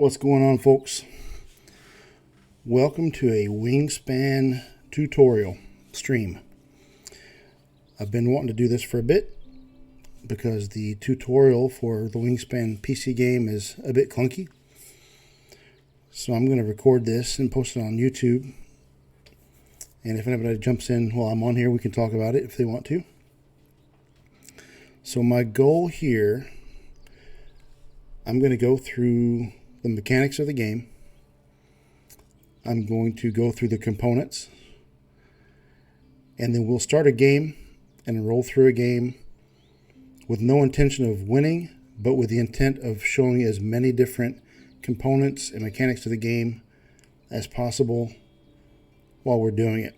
What's going on, folks? Welcome to a Wingspan tutorial stream. I've been wanting to do this for a bit because the tutorial for the Wingspan PC game is a bit clunky. So I'm going to record this and post it on YouTube. And if anybody jumps in while I'm on here, we can talk about it if they want to. So my goal here, I'm going to go through the mechanics of the game. I'm going to go through the components, and then we'll start a game and roll through a game with no intention of winning, but with the intent of showing as many different components and mechanics to the game as possible while we're doing it.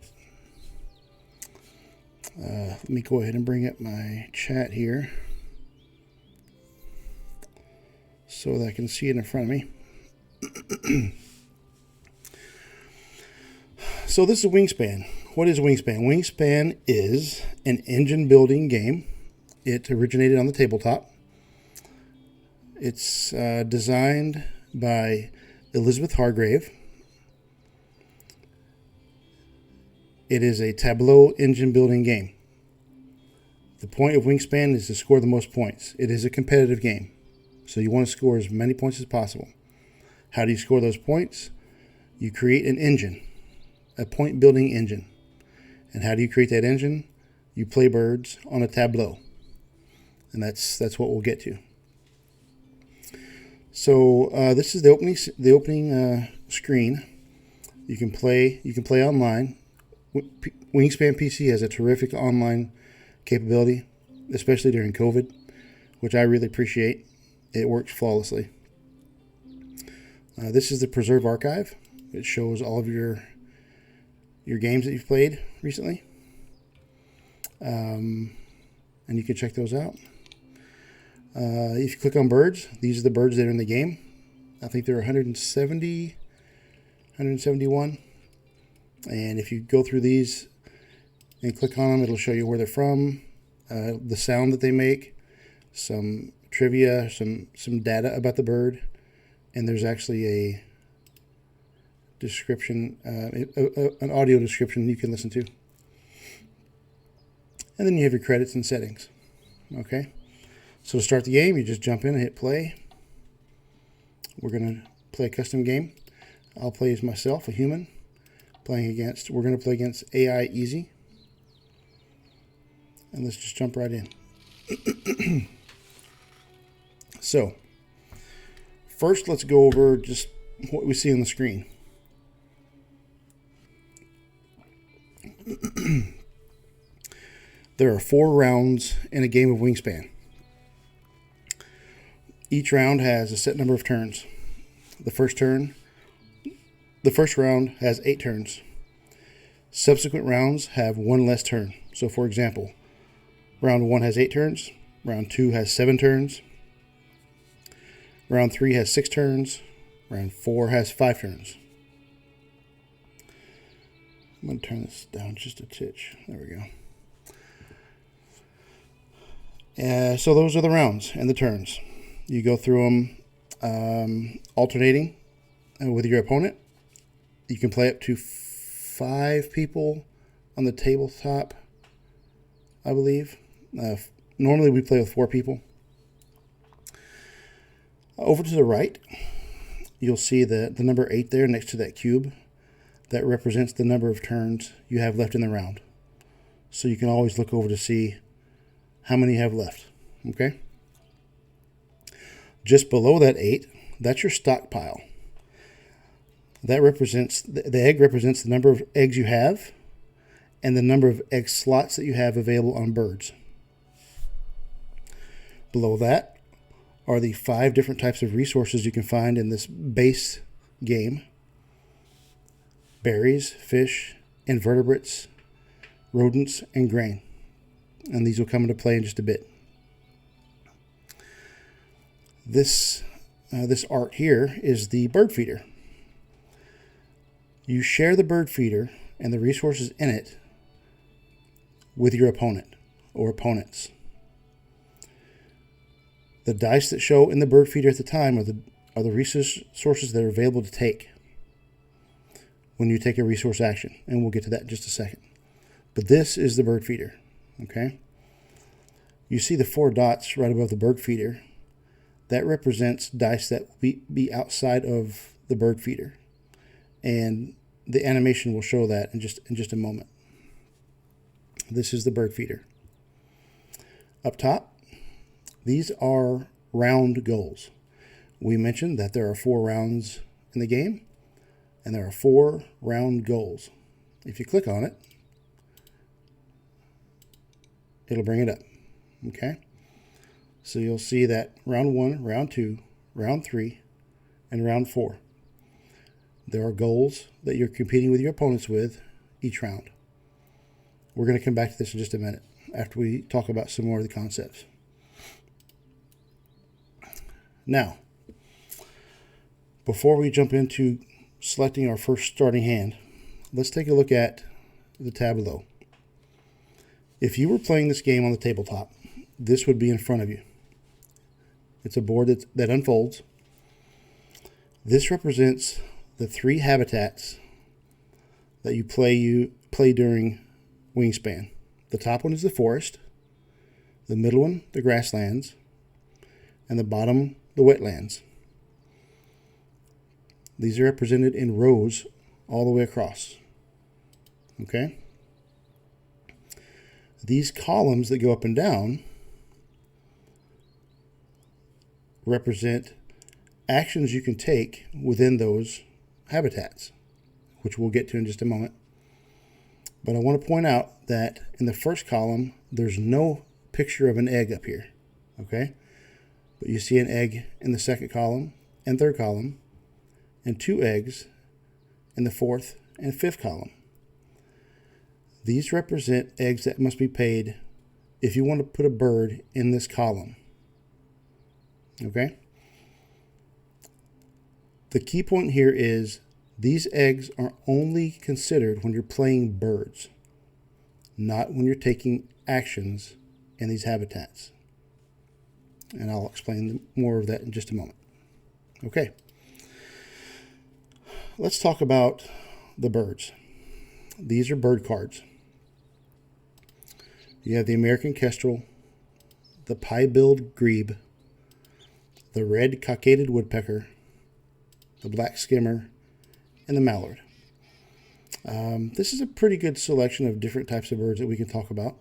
Let me go ahead and bring up my chat here so that I can see it in front of me. So this is Wingspan. What is Wingspan? Wingspan is an engine building game. It originated on the tabletop. It's designed by Elizabeth Hargrave. It is a tableau engine building game. The point of Wingspan is to score the most points. It is a competitive game, so you want to score as many points as possible. How do you score those points? You create an engine, a point building engine. And how do you create that engine? You play birds on a tableau. And that's what we'll get to. So this is the opening screen. You can play online. Wingspan PC has a terrific online capability, especially during COVID, which I really appreciate. It works flawlessly. This is the Preserve Archive. It shows all of your games that you've played recently. And you can check those out. If you click on birds, these are the birds that are in the game. I think there are 171. And if you go through these and click on them, it'll show you where they're from, the sound that they make, some trivia, some data about the bird, and there's actually a description, an audio description you can listen to. And then you have your credits and settings. Okay, so to start the game, you just jump in and hit play. We're going to play a custom game. I'll play as myself, a human, we're going to play against AI Easy. And let's just jump right in. So, first let's go over just what we see on the screen. There are 4 rounds in a game of Wingspan. Each round has a set number of turns. The first round has 8 turns. Subsequent rounds have 1 less turn. So for example, round 1 has 8 turns, round 2 has 7 turns, round 3 has 6 turns, round 4 has 5 turns. I'm going to turn this down just a titch. There we go. So those are the rounds and the turns. You go through them alternating with your opponent. You can play up to 5 people on the tabletop, I believe. Normally we play with 4 people. Over to the right, you'll see the number 8 there next to that cube. That represents the number of turns you have left in the round. So you can always look over to see how many you have left. Okay? Just below that 8, that's your stockpile. That represents, the egg represents the number of eggs you have and the number of egg slots that you have available on birds. Below that are the 5 different types of resources you can find in this base game. Berries, fish, invertebrates, rodents, and grain. And these will come into play in just a bit. This art here is the bird feeder. You share the bird feeder and the resources in it with your opponent or opponents. The dice that show in the bird feeder at the time are the resources that are available to take when you take a resource action, and we'll get to that in just a second. But this is the bird feeder, okay? You see the 4 dots right above the bird feeder. That represents dice that will be outside of the bird feeder, and the animation will show that in just a moment. This is the bird feeder. Up top, these are round goals. We mentioned that there are 4 rounds in the game, and there are 4 round goals. If you click on it, it'll bring it up, okay? So you'll see that round 1, round 2, round 3, and round 4. There are goals that you're competing with your opponents with each round. We're going to come back to this in just a minute after we talk about some more of the concepts. Now, before we jump into selecting our first starting hand, let's take a look at the tableau. If you were playing this game on the tabletop, this would be in front of you. It's a board that unfolds. This represents the 3 habitats that you play during Wingspan. The top one is the forest, the middle one, the grasslands, and the bottom, the wetlands. These are represented in rows all the way across. Okay? These columns that go up and down represent actions you can take within those habitats, which we'll get to in just a moment. But I want to point out that in the first column, there's no picture of an egg up here. Okay? But you see an egg in the second column and third column, and 2 eggs in the fourth and fifth column. These represent eggs that must be paid if you want to put a bird in this column. Okay? The key point here is these eggs are only considered when you're playing birds, not when you're taking actions in these habitats. And I'll explain more of that in just a moment. Okay. Let's talk about the birds. These are bird cards. You have the American kestrel, the pie-billed grebe, the red cockaded woodpecker, the black skimmer, and the mallard. This is a pretty good selection of different types of birds that we can talk about.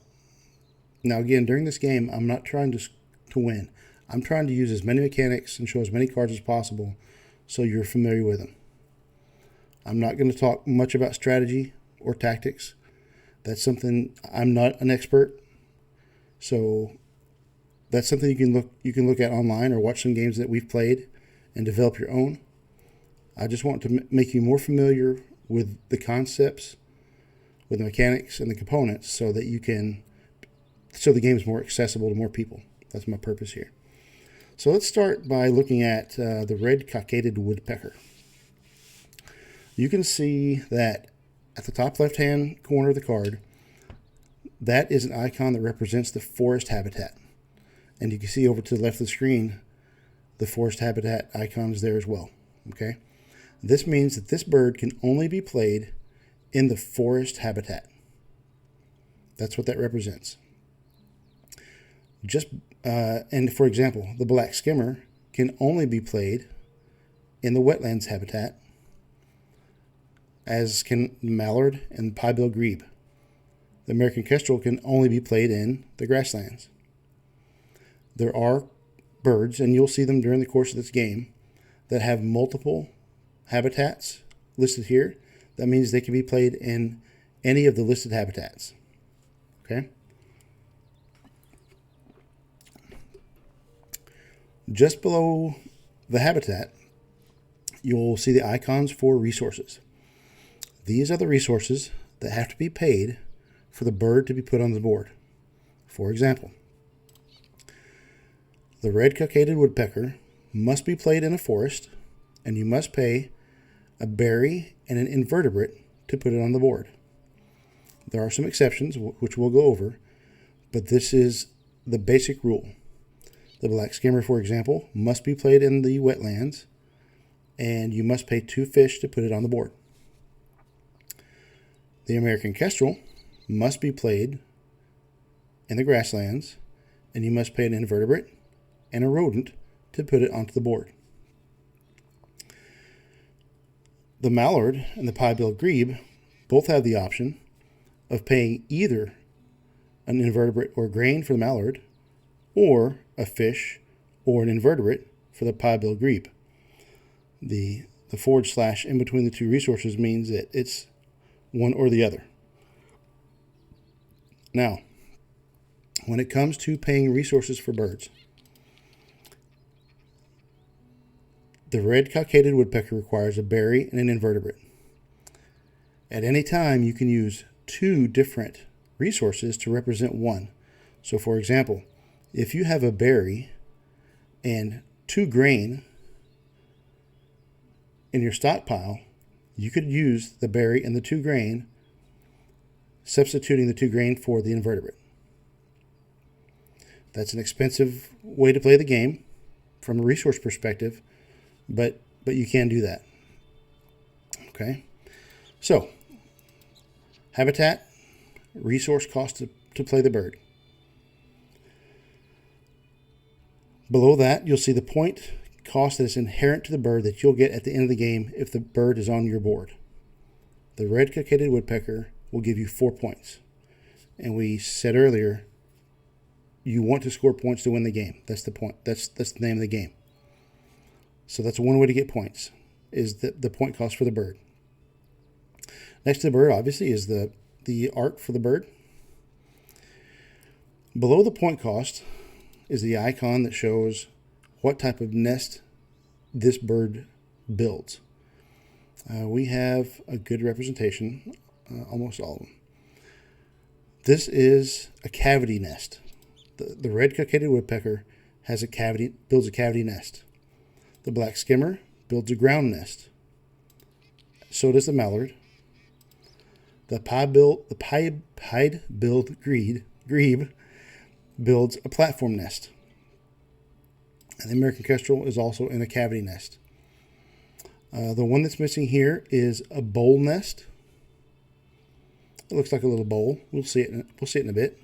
Now again, during this game, I'm not trying to win. I'm trying to use as many mechanics and show as many cards as possible so you're familiar with them. I'm not going to talk much about strategy or tactics. That's something I'm not an expert. So that's something you can look at online or watch some games that we've played and develop your own. I just want to make you more familiar with the concepts, with the mechanics and the components so that so the game is more accessible to more people. That's my purpose here. So let's start by looking at the red cockaded woodpecker. You can see that at the top left-hand corner of the card, that is an icon that represents the forest habitat. And you can see over to the left of the screen, the forest habitat icon is there as well. Okay? This means that this bird can only be played in the forest habitat. That's what that represents. And for example, the black skimmer can only be played in the wetlands habitat, as can the mallard and pie-billed grebe. The American kestrel can only be played in the grasslands. There are birds, and you'll see them during the course of this game, that have multiple habitats listed here. That means they can be played in any of the listed habitats. Okay? Just below the habitat, you'll see the icons for resources. These are the resources that have to be paid for the bird to be put on the board. For example, the red cockaded woodpecker must be played in a forest, and you must pay a berry and an invertebrate to put it on the board. There are some exceptions, which we'll go over, but this is the basic rule. The black skimmer, for example, must be played in the wetlands, and you must pay 2 fish to put it on the board. The American Kestrel must be played in the grasslands, and you must pay an invertebrate and a rodent to put it onto the board. The mallard and the pie-billed grebe both have the option of paying either an invertebrate or grain for the mallard, or a fish or an invertebrate for the pie-billed grebe. The / in between the two resources means that it's one or the other. Now, when it comes to paying resources for birds, the red cockaded woodpecker requires a berry and an invertebrate. At any time, you can use 2 different resources to represent one. So, for example, if you have a berry and 2 grain in your stockpile, you could use the berry and the 2 grain, substituting the 2 grain for the invertebrate. That's an expensive way to play the game from a resource perspective, but you can do that. Okay, so habitat, resource cost to play the bird. Below that, you'll see the point cost that is inherent to the bird that you'll get at the end of the game if the bird is on your board. The red cockaded woodpecker will give you 4 points. And we said earlier, you want to score points to win the game. That's the point. That's the name of the game. So that's one way to get points, is the point cost for the bird. Next to the bird, obviously, is the art for the bird. Below the point cost is the icon that shows what type of nest this bird builds. We have a good representation, almost all of them. This is a cavity nest. The red cockaded woodpecker builds a cavity nest. The black skimmer builds a ground nest. So does the mallard. The pied-billed grebe builds a platform nest. And the American Kestrel is also in a cavity nest. The one that's missing here is a bowl nest. It looks like a little bowl. We'll see it in a bit.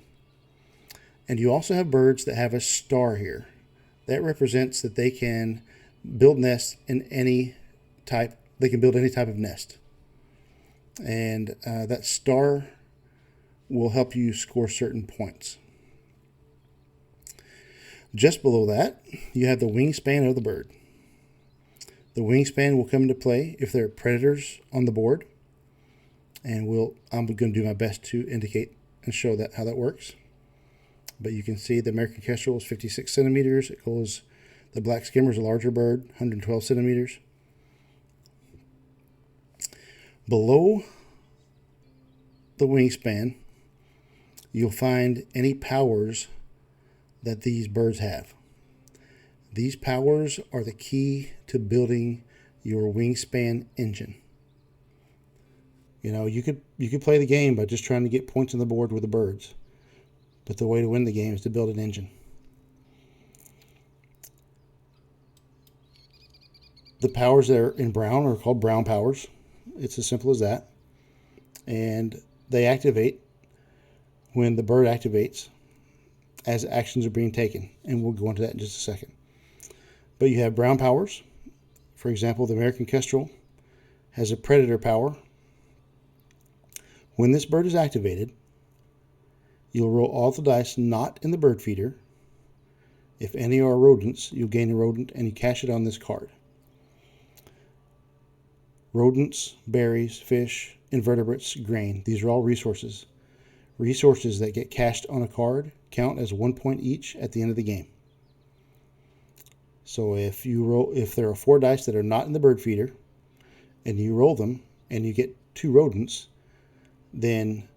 And you also have birds that have a star here. That represents that they can build nests in any type. They can build any type of nest. And that star will help you score certain points. Just below that, you have the wingspan of the bird. The wingspan will come into play if there are predators on the board. And I'm going to do my best to indicate and show that how that works. But you can see the American Kestrel is 56 centimeters. The black skimmer is a larger bird, 112 centimeters. Below the wingspan, you'll find any powers that these birds have. These powers are the key to building your wingspan engine. You know, you could play the game by just trying to get points on the board with the birds. But the way to win the game is to build an engine. The powers that are in brown are called brown powers. It's as simple as that. And they activate when the bird activates as actions are being taken. And we'll go into that in just a second. But you have brown powers. For example, the American Kestrel has a predator power. When this bird is activated, you'll roll all the dice not in the bird feeder. If any are rodents, you'll gain a rodent and you cash it on this card. Rodents, berries, fish, invertebrates, grain. These are all resources. Resources that get cashed on a card count as 1 point each at the end of the game. So if there are 4 dice that are not in the bird feeder, and you roll them and you get 2 rodents, then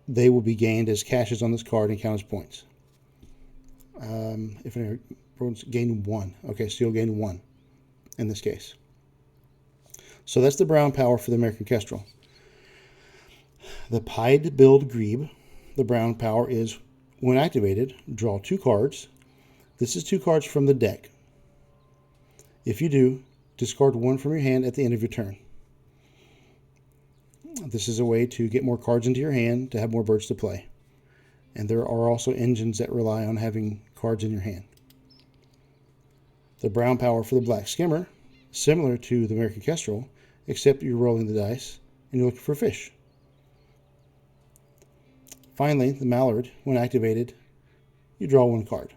they will be gained as cashes on this card and count as points. If any rodents gain 1, okay, so you'll gain 1 in this case. So that's the brown power for the American Kestrel. The pied-billed grebe, the brown power is, when activated, draw 2 cards. This is 2 cards from the deck. If you do, discard one from your hand at the end of your turn. This is a way to get more cards into your hand to have more birds to play. And there are also engines that rely on having cards in your hand. The brown power for the black skimmer, similar to the American Kestrel, except you're rolling the dice and you're looking for fish. Finally, the mallard, when activated, you draw one card.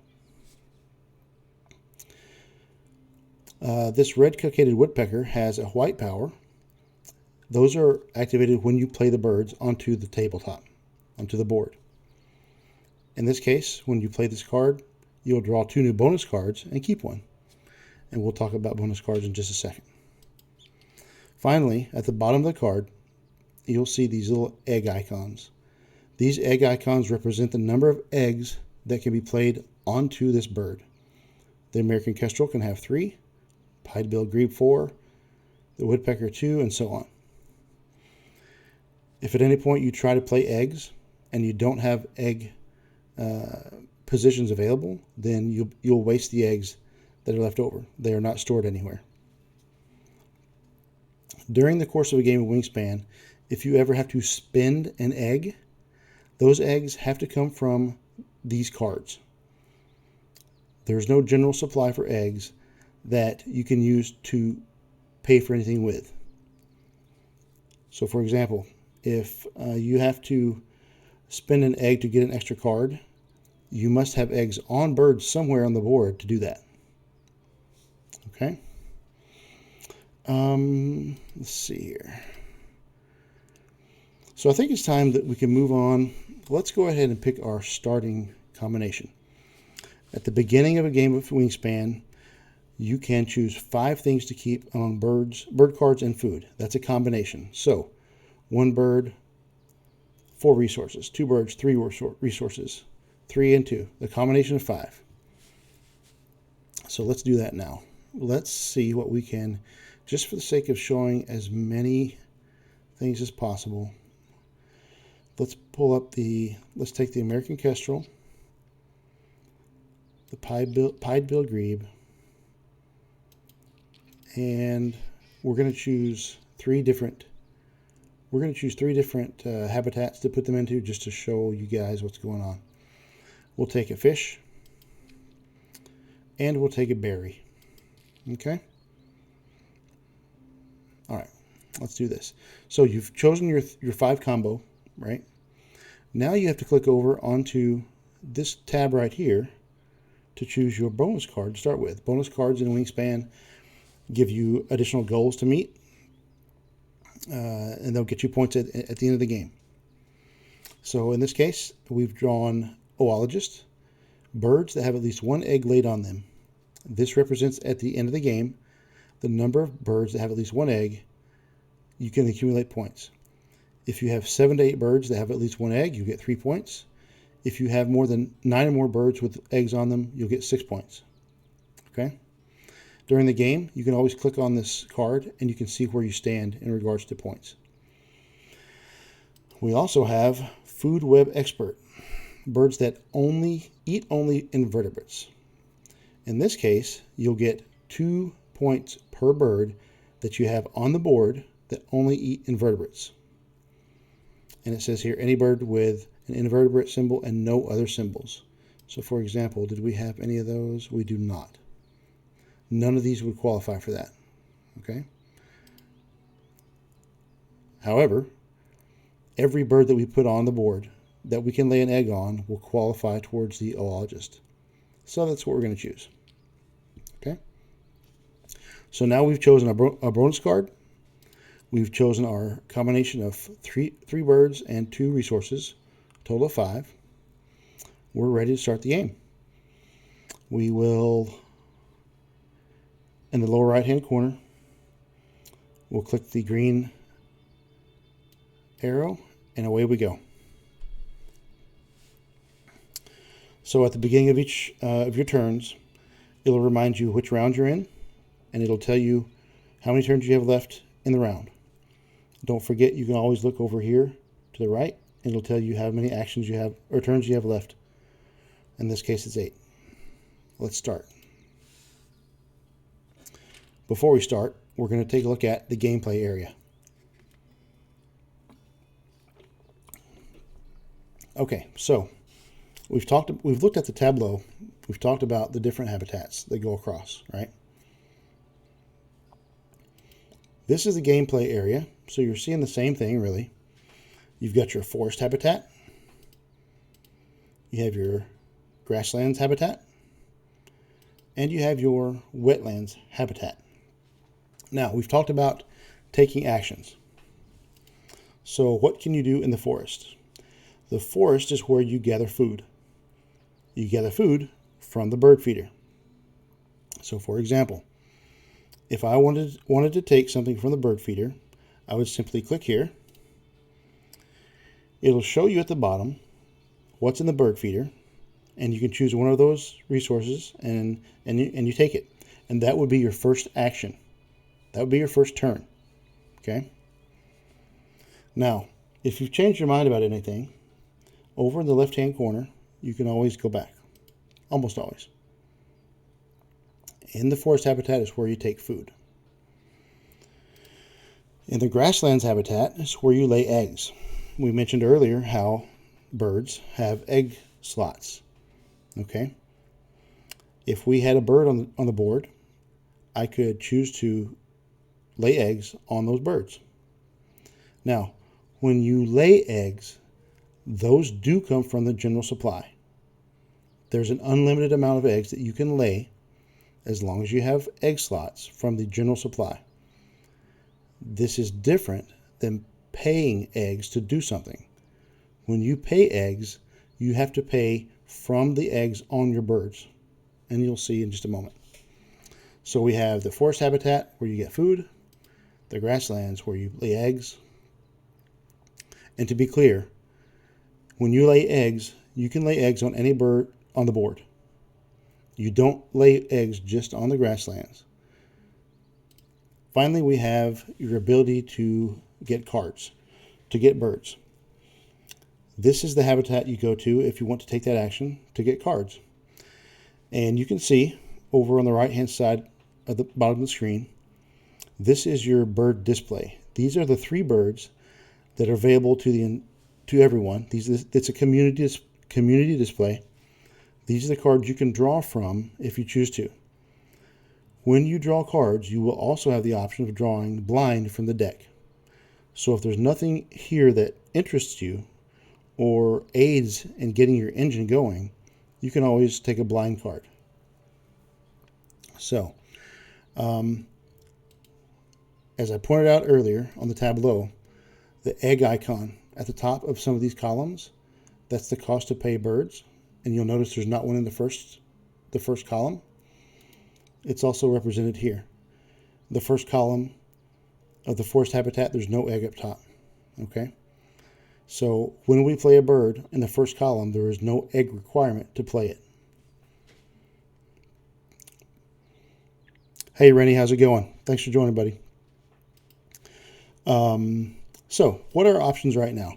This red cockaded woodpecker has a white power. Those are activated when you play the birds onto the tabletop, onto the board. In this case, when you play this card, you'll draw 2 new bonus cards and keep one. And we'll talk about bonus cards in just a second. Finally, at the bottom of the card, you'll see these little egg icons. These egg icons represent the number of eggs that can be played onto this bird. The American Kestrel can have 3, pied-billed grebe 4, the woodpecker 2, and so on. If at any point you try to play eggs and you don't have egg positions available, then you'll waste the eggs that are left over. They are not stored anywhere. During the course of a game of Wingspan, if you ever have to spend an egg, those eggs have to come from these cards. There's no general supply for eggs that you can use to pay for anything with. So for example, if you have to spend an egg to get an extra card, you must have eggs on birds somewhere on the board to do that. Okay. Let's see here. So I think it's time that we can move on. Let's go ahead and pick our starting combination. At the beginning of a game of Wingspan, you can choose 5 things to keep on bird cards and food. That's a combination. So 1 bird, 4 resources. 2 birds, 3 resources. 3 and 2. The combination of 5. So let's do that now. Let's see what we can, just for the sake of showing as many things as possible. Let's pull up let's take the American Kestrel, the pied-billed grebe, and we're going to choose 3 different habitats to put them into, just to show you guys what's going on. We'll take a fish, and we'll take a berry. Okay? All right, let's do this. So you've chosen your 5 combo, right? Now you have to click over onto this tab right here to choose your bonus card to start with. Bonus cards in Wingspan give you additional goals to meet, and they'll get you points at the end of the game. So in this case, we've drawn oologists, birds that have at least 1 egg laid on them. This represents at the end of the game the number of birds that have at least 1 egg. You can accumulate points. If you have 7 to 8 birds that have at least 1 egg, you get 3 points. If you have more than 9 or more birds with eggs on them, you'll get 6 points. Okay? During the game, you can always click on this card and you can see where you stand in regards to points. We also have Food Web Expert, birds that eat only invertebrates. In this case, you'll get 2 points per bird that you have on the board that only eat invertebrates. And it says here, any bird with an invertebrate symbol and no other symbols. So for example, did we have any of those? We do not. None of these would qualify for that. Okay? However, every bird that we put on the board that we can lay an egg on will qualify towards the oologist. So that's what we're going to choose. Okay? So now we've chosen a bonus card. We've chosen our combination of three birds and 2 resources, a total of 5. We're ready to start the game. We will, in the lower right-hand corner, we'll click the green arrow, and away we go. So at the beginning of each of your turns, it'll remind you which round you're in, and it'll tell you how many turns you have left in the round. Don't forget, you can always look over here to the right, and it'll tell you how many actions you have, or turns you have left. In this case, it's 8. Let's start. before we start, we're going to take a look at the gameplay area. Okay, so we've looked at the tableau. We've talked about the different habitats that go across, right? This is the gameplay area, so you're seeing the same thing, really. You've got your forest habitat. You have your grasslands habitat. And you have your wetlands habitat. Now, we've talked about taking actions. So what can you do in the forest? The forest is where you gather food. You gather food from the bird feeder. So for example, if I wanted to take something from the bird feeder, I would simply click here. It'll show you at the bottom what's in the bird feeder, and you can choose one of those resources and you take it. And that would be your first action. That would be your first turn. Okay? Now, if you've changed your mind about anything, over in the left-hand corner, you can always go back. Almost always. In the forest habitat is where you take food. In the grasslands habitat is where you lay eggs. We mentioned earlier how birds have egg slots. Okay? If we had a bird on the board, I could choose to lay eggs on those birds. Now, when you lay eggs, those do come from the general supply. There's an unlimited amount of eggs that you can lay as long as you have egg slots from the general supply. This is different than paying eggs to do something. When you pay eggs, you have to pay from the eggs on your birds. And you'll see in just a moment. So we have the forest habitat where you get food, the grasslands where you lay eggs. And to be clear, when you lay eggs, you can lay eggs on any bird on the board. You don't lay eggs just on the grasslands. Finally, we have your ability to get cards, to get birds. This is the habitat you go to if you want to take that action to get cards. And you can see over on the right-hand side of the bottom of the screen, this is your bird display. These are the 3 birds that are available to everyone. It's a community display. These are the cards you can draw from if you choose to. When you draw cards, you will also have the option of drawing blind from the deck. So if there's nothing here that interests you or aids in getting your engine going, you can always take a blind card. So, as I pointed out earlier on the tableau, the egg icon at the top of some of these columns, that's the cost to pay birds. And you'll notice there's not one in the first column. It's also represented here. The first column of the forest habitat, there's no egg up top. Okay? So when we play a bird in the first column, there is no egg requirement to play it. Hey, Rennie, how's it going? Thanks for joining, buddy. So what are our options right now?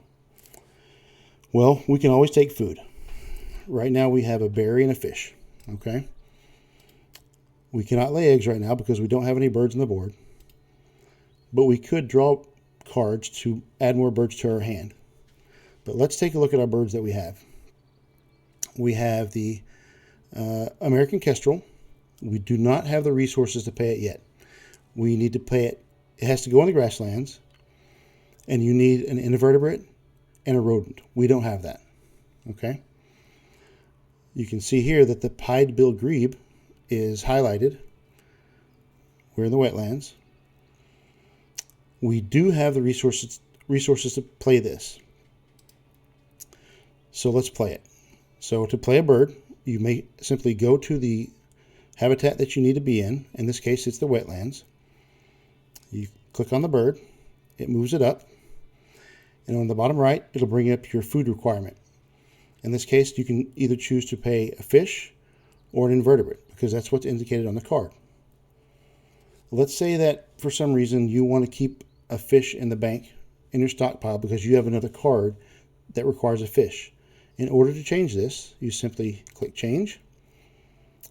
Well, we can always take food. Right now we have a berry and a fish. Okay? We cannot lay eggs right now because we don't have any birds on the board. But we could draw cards to add more birds to our hand. But let's take a look at our birds that we have. We have the American kestrel. We do not have the resources to pay it yet. We need to pay it. It has to go in the grasslands. And you need an invertebrate and a rodent. We don't have that. Okay? You can see here that the pied-billed grebe is highlighted. We're in the wetlands. We do have the resources to play this. So let's play it. So to play a bird, you may simply go to the habitat that you need to be in. In this case, it's the wetlands. You click on the bird. It moves it up. And on the bottom right, it'll bring up your food requirement. In this case, you can either choose to pay a fish or an invertebrate because that's what's indicated on the card. Let's say that for some reason you want to keep a fish in the bank in your stockpile because you have another card that requires a fish. In order to change this, you simply click change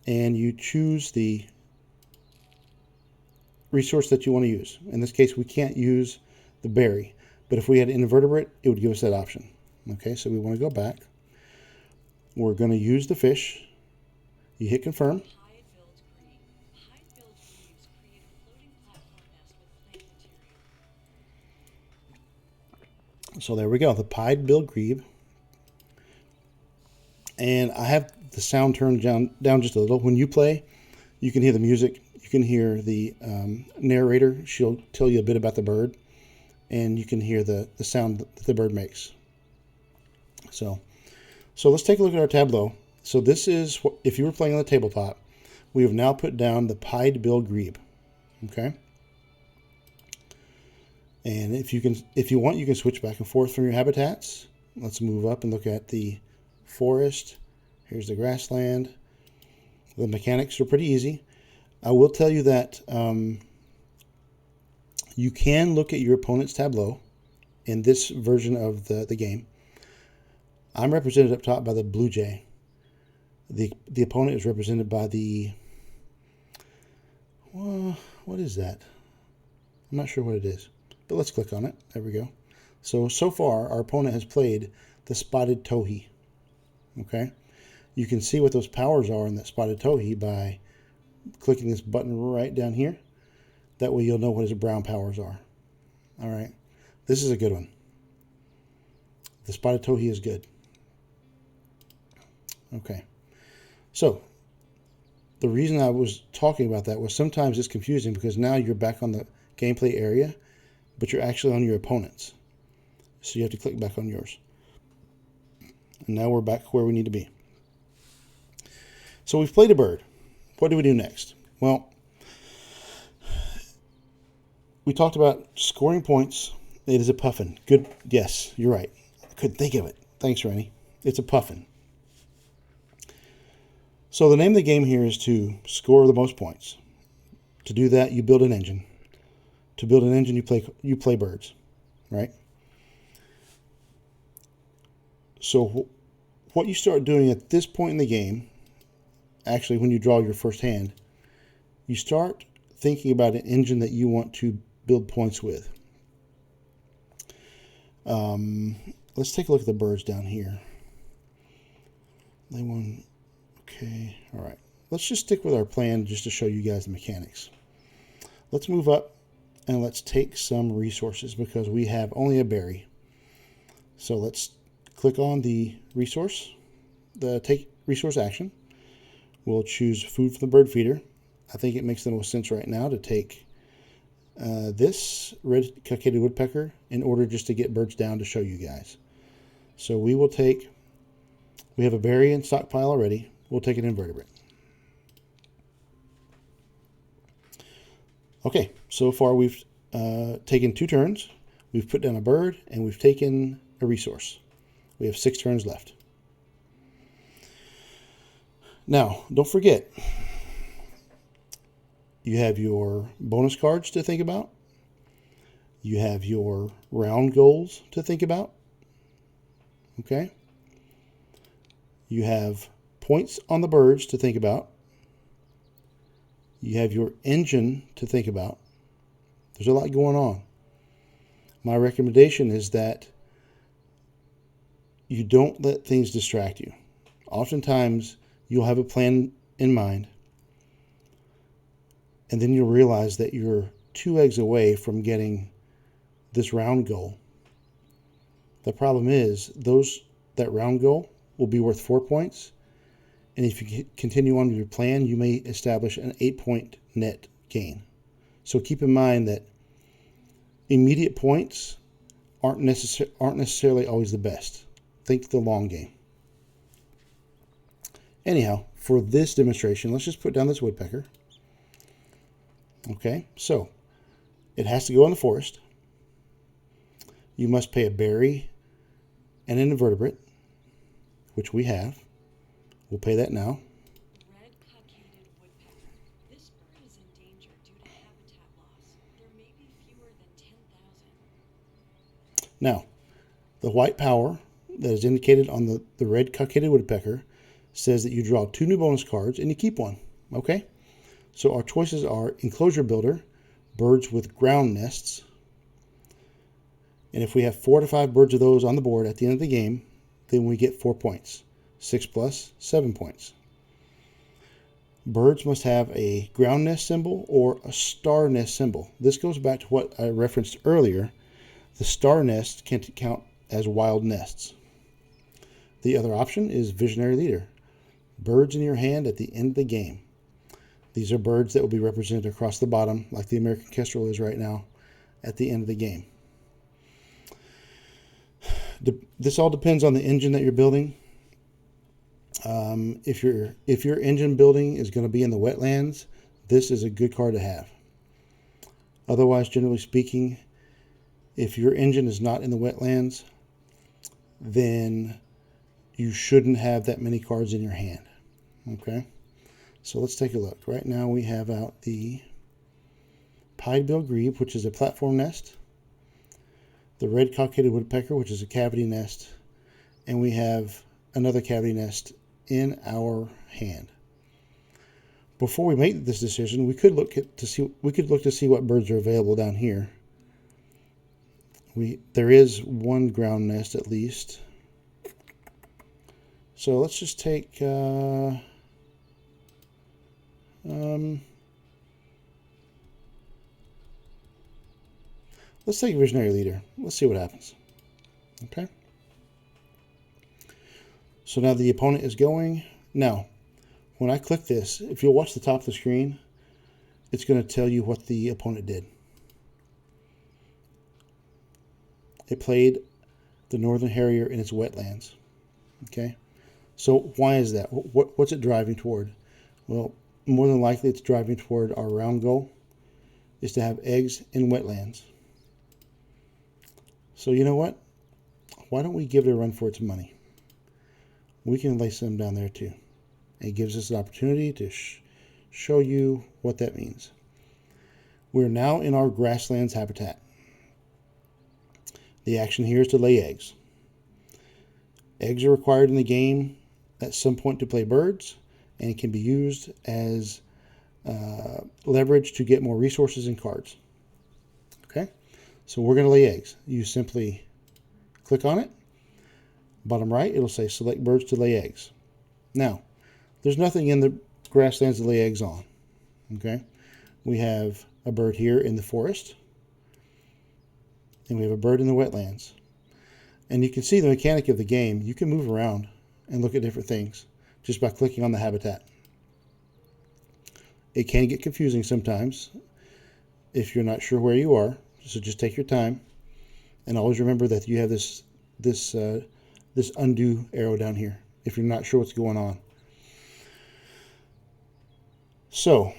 and you choose the resource that you want to use. In this case, we can't use the berry, but if we had invertebrate, it would give us that option. Okay, so we want to go back. We're going to use the fish. You hit confirm. So there we go, the pied-billed grebe. And I have the sound turned down just a little. When you play, you can hear the music. You can hear the narrator. She'll tell you a bit about the bird. And you can hear the sound that the bird makes. So let's take a look at our tableau. So this is, if you were playing on the tabletop, we have now put down the pied-billed grebe. Okay? And if you want, you can switch back and forth from your habitats. Let's move up and look at the forest. Here's the grassland. The mechanics are pretty easy. I will tell you that you can look at your opponent's tableau in this version of the game. I'm represented up top by the blue jay. The opponent is represented by the, well, what is that? I'm not sure what it is, but let's click on it. There we go. So far, our opponent has played the spotted towhee. Okay, you can see what those powers are in that spotted towhee by clicking this button right down here. That way you'll know what his brown powers are. All right, this is a good one. The spotted towhee is good. Okay, so the reason I was talking about that was sometimes it's confusing because now you're back on the gameplay area, but you're actually on your opponent's. So you have to click back on yours. And now we're back where we need to be. So we've played a bird. What do we do next? Well, we talked about scoring points. It is a puffin. Good. Yes, you're right. I couldn't think of it. Thanks, Rennie. It's a puffin. So the name of the game here is to score the most points. To do that, you build an engine. To build an engine, you play birds, right? So what you start doing at this point in the game, actually when you draw your first hand, you start thinking about an engine that you want to build points with. Let's take a look at the birds down here. They won. Okay, all right. Let's just stick with our plan just to show you guys the mechanics. Let's move up and let's take some resources because we have only a berry. So let's click on the resource, the take resource action. We'll choose food from the bird feeder. I think it makes the most sense right now to take this red cockaded woodpecker in order just to get birds down to show you guys. So we will take, we have a berry in stockpile already. We'll take an invertebrate. Okay, so far we've taken 2 turns. We've put down a bird and we've taken a resource. We have 6 turns left. Now, don't forget, you have your bonus cards to think about. You have your round goals to think about. Okay? You have points on the birds to think about. You have your engine to think about. There's a lot going on. My recommendation is that you don't let things distract you. Oftentimes, you'll have a plan in mind, and then you'll realize that you're 2 eggs away from getting this round goal. The problem is, that round goal will be worth 4 points, and if you continue on with your plan, you may establish an 8-point net gain. So keep in mind that immediate points aren't necessarily always the best. Think the long game. Anyhow, for this demonstration, let's just put down this woodpecker. Okay, so it has to go in the forest. You must pay a berry and an invertebrate, which we have. We'll pay that now. Red cockaded woodpecker. This bird is in danger due to habitat loss. There may be fewer than 10,000. Now, the white power that is indicated on the red cockaded woodpecker says that you draw 2 new bonus cards and you keep 1. Okay? So our choices are Enclosure Builder, birds with ground nests. And if we have 4 to 5 birds of those on the board at the end of the game, then we get 4 points. 6 plus, 7 points. Birds must have a ground nest symbol or a star nest symbol. This goes back to what I referenced earlier. The star nest can count as wild nests. The other option is Visionary Leader. Birds in your hand at the end of the game. These are birds that will be represented across the bottom, like the American Kestrel is right now, at the end of the game. This all depends on the engine that you're building. If your engine building is going to be in the wetlands, this is a good card to have. Otherwise, generally speaking, if your engine is not in the wetlands, then you shouldn't have that many cards in your hand. Okay, so let's take a look. Right now we have out the pied-bill grebe, which is a platform nest, the red cockaded woodpecker, which is a cavity nest, and we have another cavity nest in our hand. Before we make this decision, we could look to see what birds are available down here. There is one ground nest at least. So let's just take let's take Visionary Leader. Let's see what happens. Okay. So now the opponent is going. Now, when I click this, if you'll watch the top of the screen, it's going to tell you what the opponent did. It played the Northern Harrier in its wetlands. Okay. So why is that? What's it driving toward? Well, more than likely it's driving toward our round goal, is to have eggs in wetlands. So you know what? Why don't we give it a run for its money? We can lay some down there too. It gives us an opportunity to show you what that means. We're now in our grasslands habitat. The action here is to lay eggs. Eggs are required in the game at some point to play birds, and it can be used as leverage to get more resources and cards. Okay, so we're going to lay eggs. You simply click on it. Bottom right, it'll say select birds to lay eggs. Now, there's nothing in the grasslands to lay eggs on. Okay, we have a bird here in the forest, and we have a bird in the wetlands. And you can see the mechanic of the game. You can move around and look at different things just by clicking on the habitat. It can get confusing sometimes if you're not sure where you are, so just take your time and always remember that you have this undo arrow down here if you're not sure what's going on. So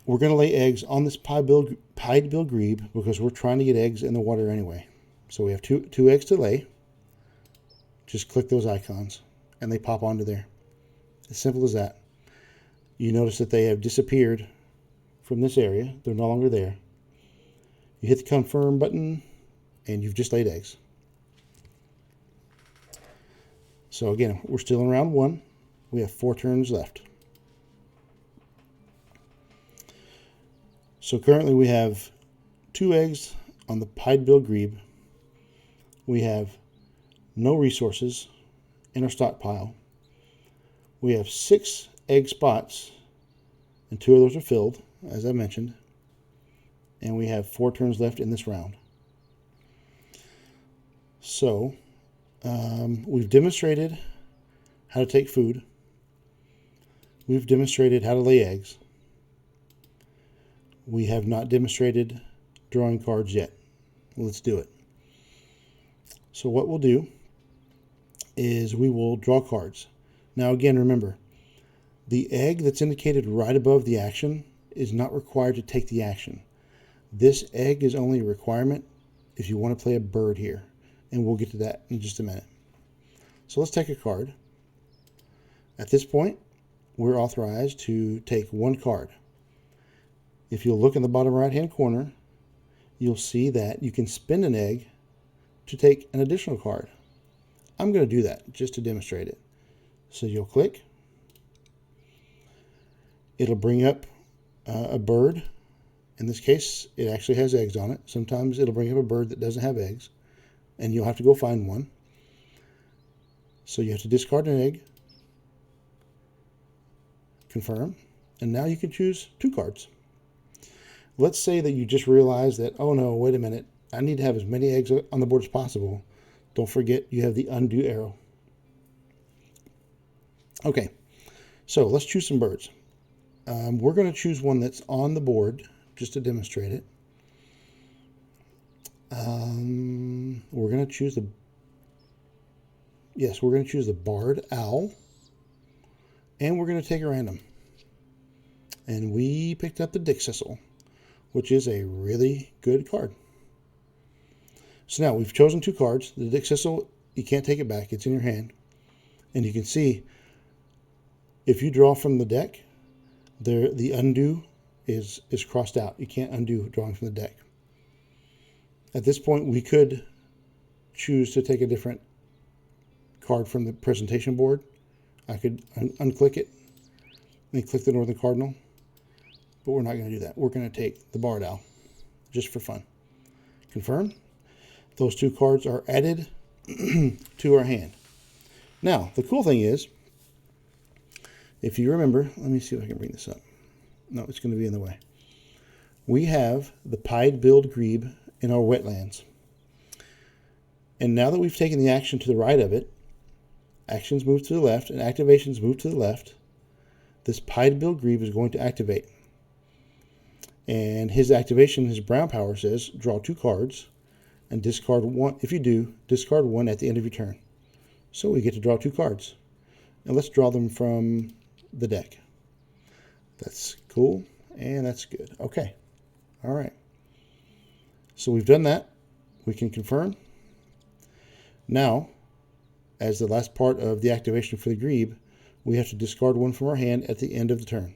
we're going to lay eggs on this pied-bill grebe because we're trying to get eggs in the water anyway. So we have two eggs to lay. Just click those icons and they pop onto there. As simple as that. You notice that they have disappeared from this area. They're no longer there. You hit the confirm button and you've just laid eggs. So again, we're still in round 1. We have 4 turns left. So currently we have 2 eggs on the pied-bill grebe. We have no resources in our stockpile. We have 6 egg spots, and 2 of those are filled, as I mentioned. And we have 4 turns left in this round. So, we've demonstrated how to take food. We've demonstrated how to lay eggs. We have not demonstrated drawing cards yet. Let's do it. So what we'll do is we will draw cards. Now again, remember, the egg that's indicated right above the action is not required to take the action. This egg is only a requirement if you want to play a bird here. And we'll get to that in just a minute. So let's take a card. At this point, we're authorized to take 1 card. If you'll look in the bottom right-hand corner, you'll see that you can spend an egg to take an additional card. I'm going to do that just to demonstrate it. So you'll click. It'll bring up a bird In this case, it actually has eggs on it. Sometimes it'll bring up a bird that doesn't have eggs, and you'll have to go find one. So you have to discard an egg, confirm, and now you can choose 2 cards. Let's say that you just realize that, oh no, wait a minute, I need to have as many eggs on the board as possible. Don't forget you have the undo arrow. Okay, so let's choose some birds. We're going to choose one that's on the board just to demonstrate it. We're going to choose the barred owl, and we're going to take a random. And we picked up the Dixisel, which is a really good card. So now we've chosen 2 cards. The Dixisel, you can't take it back. It's in your hand. And you can see if you draw from the deck, the undo is crossed out. You can't undo drawing from the deck. At this point, we could choose to take a different card from the presentation board. I could unclick it and click the Northern Cardinal, but we're not going to do that. We're going to take the barred owl just for fun. Confirm. Those 2 cards are added to our hand. Now, the cool thing is, if you remember, let me see if I can bring this up. No, it's going to be in the way. We have the pied-billed grebe in our wetlands. And now that we've taken the action to the right of it, actions move to the left and activations move to the left, this pied-billed grebe is going to activate. And his activation, his brown power says, draw 2 cards and discard 1. If you do, discard 1 at the end of your turn. So we get to draw 2 cards. And let's draw them from the deck. That's cool, and that's good. Okay, all right. So we've done that. We can confirm. Now, as the last part of the activation for the grebe, we have to discard 1 from our hand at the end of the turn.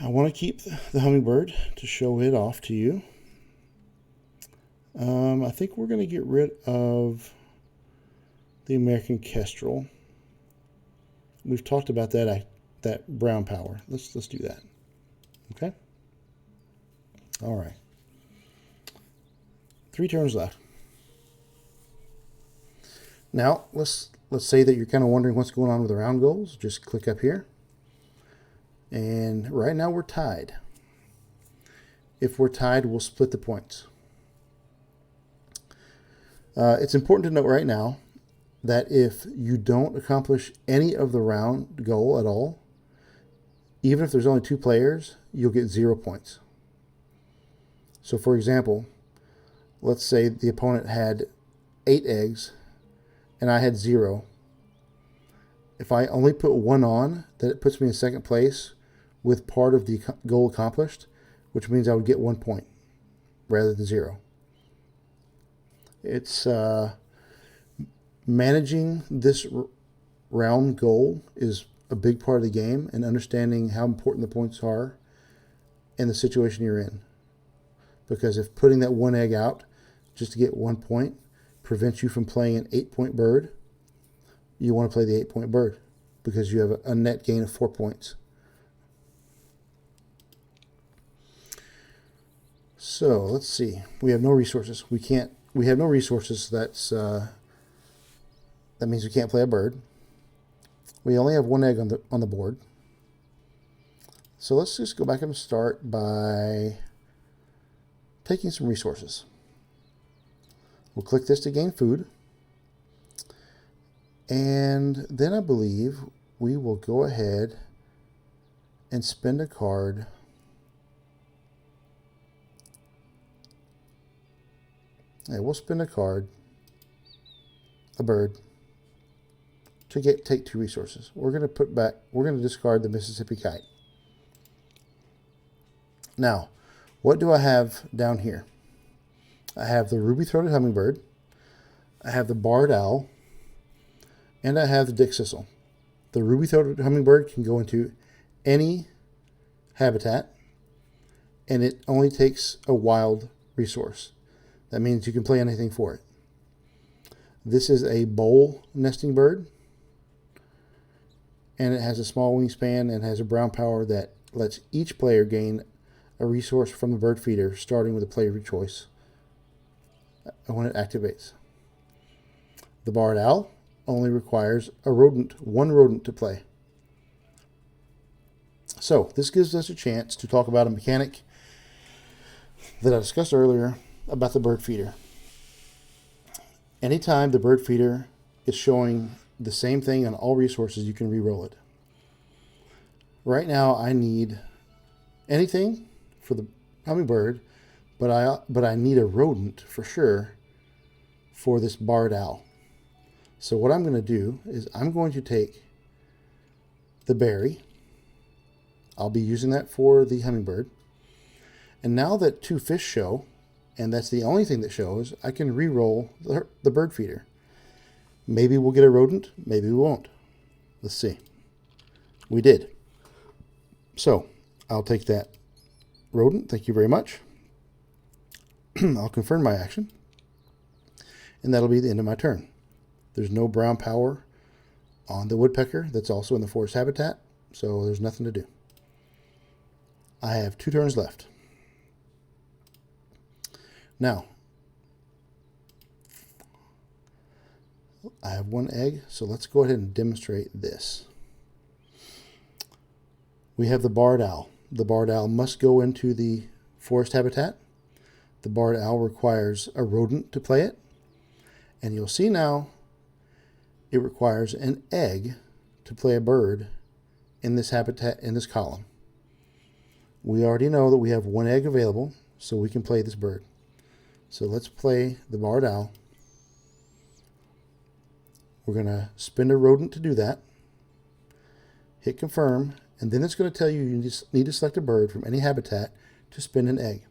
I want to keep the hummingbird to show it off to you. I think we're going to get rid of the American kestrel. We've talked about that brown power. Let's do that. Okay. All right. 3 turns left. Now let's say that you're kind of wondering what's going on with the round goals. Just click up here, and right now we're tied. If we're tied, we'll split the points. It's important to note right now that if you don't accomplish any of the round goal at all, even if there's only 2 players, you'll get 0 points. So for example, let's say the opponent had 8 eggs and I had 0. If I only put 1 on, then it puts me in second place with part of the goal accomplished, which means I would get 1 point rather than 0. It's managing this round goal is a big part of the game, and understanding how important the points are in the situation you're in. Because if putting that 1 egg out just to get 1 point prevents you from playing an 8-point bird, you want to play the 8-point bird because you have a net gain of 4 points. So let's see. We have no resources. We have no resources. That means we can't play a bird. We only have 1 egg on the board. So let's just go back and start by taking some resources. We'll click this to gain food. And then I believe we will go ahead and spend a card. Yeah, we'll spend a card, a bird, to take 2 resources. We're going to discard the Mississippi kite. Now, what do I have down here? I have the ruby-throated hummingbird, I have the barred owl, and I have the Dixisel. The ruby-throated hummingbird can go into any habitat, and it only takes a wild resource. That means you can play anything for it. This is a bowl nesting bird, and it has a small wingspan and has a brown power that lets each player gain a resource from the bird feeder, starting with a player of your choice when it activates. The barred owl only requires one rodent to play. So this gives us a chance to talk about a mechanic that I discussed earlier about the bird feeder. Anytime the bird feeder is showing the same thing on all resources, you can re-roll it. Right now I need anything for the hummingbird, but I need a rodent for sure for this barred owl. So what I'm going to do is I'm going to take the berry. I'll be using that for the hummingbird. And now that 2 fish show, and that's the only thing that shows, I can re-roll the bird feeder. Maybe we'll get a rodent, maybe we won't. Let's see. We did. So I'll take that rodent. Thank you very much. I'll confirm my action. And that'll be the end of my turn. There's no brown power on the woodpecker that's also in the forest habitat, so there's nothing to do. I have 2 turns left. Now, I have 1 egg, so let's go ahead and demonstrate this. We have the barred owl. The barred owl must go into the forest habitat. The barred owl requires a rodent to play it. And you'll see now it requires an egg to play a bird in this habitat, in this column. We already know that we have 1 egg available, so we can play this bird. So let's play the barred owl. We're going to spend a rodent to do that. Hit confirm, and then it's going to tell you you need to select a bird from any habitat to spin an egg.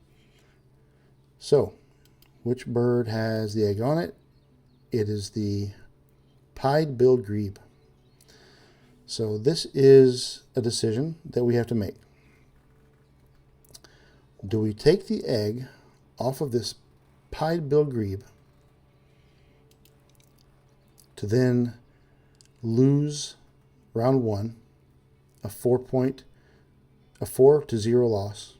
So, which bird has the egg on it? It is the pied-billed grebe. So this is a decision that we have to make. Do we take the egg off of this pied-billed grebe to then lose round 1, a 4-0 loss?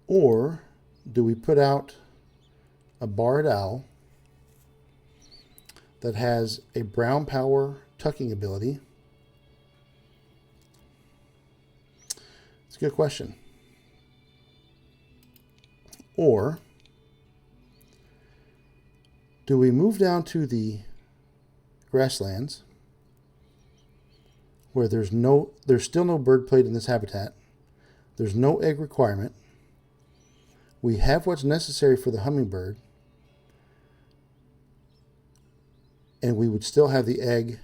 Or do we put out a barred owl that has a brown power tucking ability? It's a good question. Or do we move down to the grasslands where there's still no bird played in this habitat, there's no egg requirement, we have what's necessary for the hummingbird, and we would still have the egg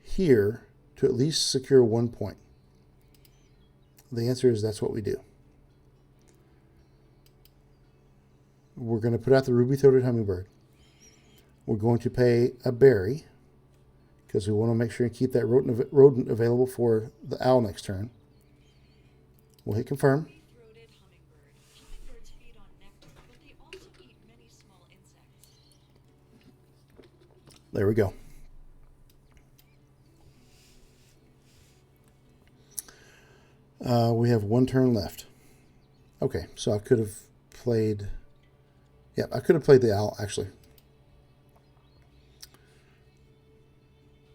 here to at least secure 1 point? The answer is that's what we do. We're going to put out the ruby-throated hummingbird. We're going to pay a berry because we want to make sure and keep that rodent available for the owl next turn. We'll hit confirm. Ruby-throated hummingbird. Hummingbirds feed on nectar, but they also eat many small insects. There we go. We have 1 turn left. Okay, so I could have played... Yeah, I could have played the owl, actually.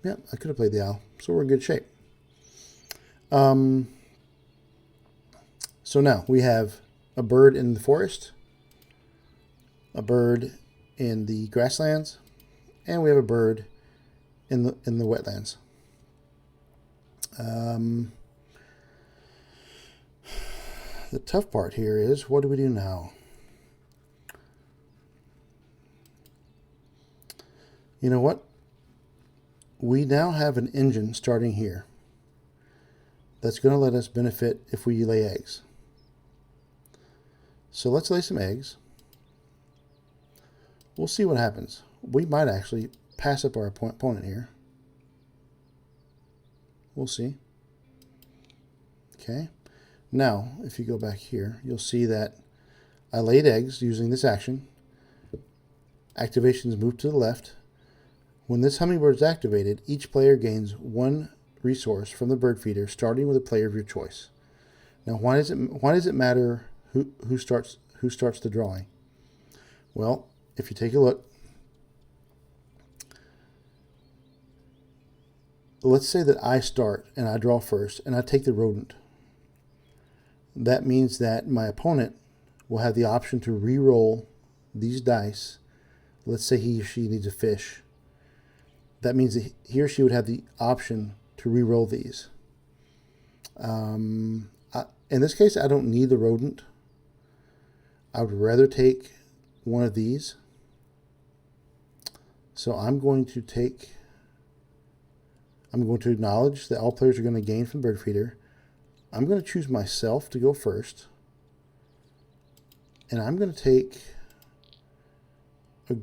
Yeah, I could have played the owl. So we're in good shape. So now we have a bird in the forest, a bird in the grasslands, and we have a bird in the wetlands. The tough part here is, what do we do now? You know what? We now have an engine starting here that's going to let us benefit if we lay eggs. So let's lay some eggs. We'll see what happens. We might actually pass up our opponent here. We'll see. Okay. Now, if you go back here, you'll see that I laid eggs using this action. Activations move to the left. When this hummingbird is activated, each player gains 1 resource from the bird feeder, starting with a player of your choice. Now, why does it matter who starts the drawing? Well, if you take a look, let's say that I start and I draw first and I take the rodent. That means that my opponent will have the option to re-roll these dice. Let's say he or she needs a fish. That means that he or she would have the option to re-roll these. In this case, I don't need the rodent. I would rather take one of these. So I'm going to acknowledge that all players are going to gain from bird feeder. I'm going to choose myself to go first. And I'm going to take a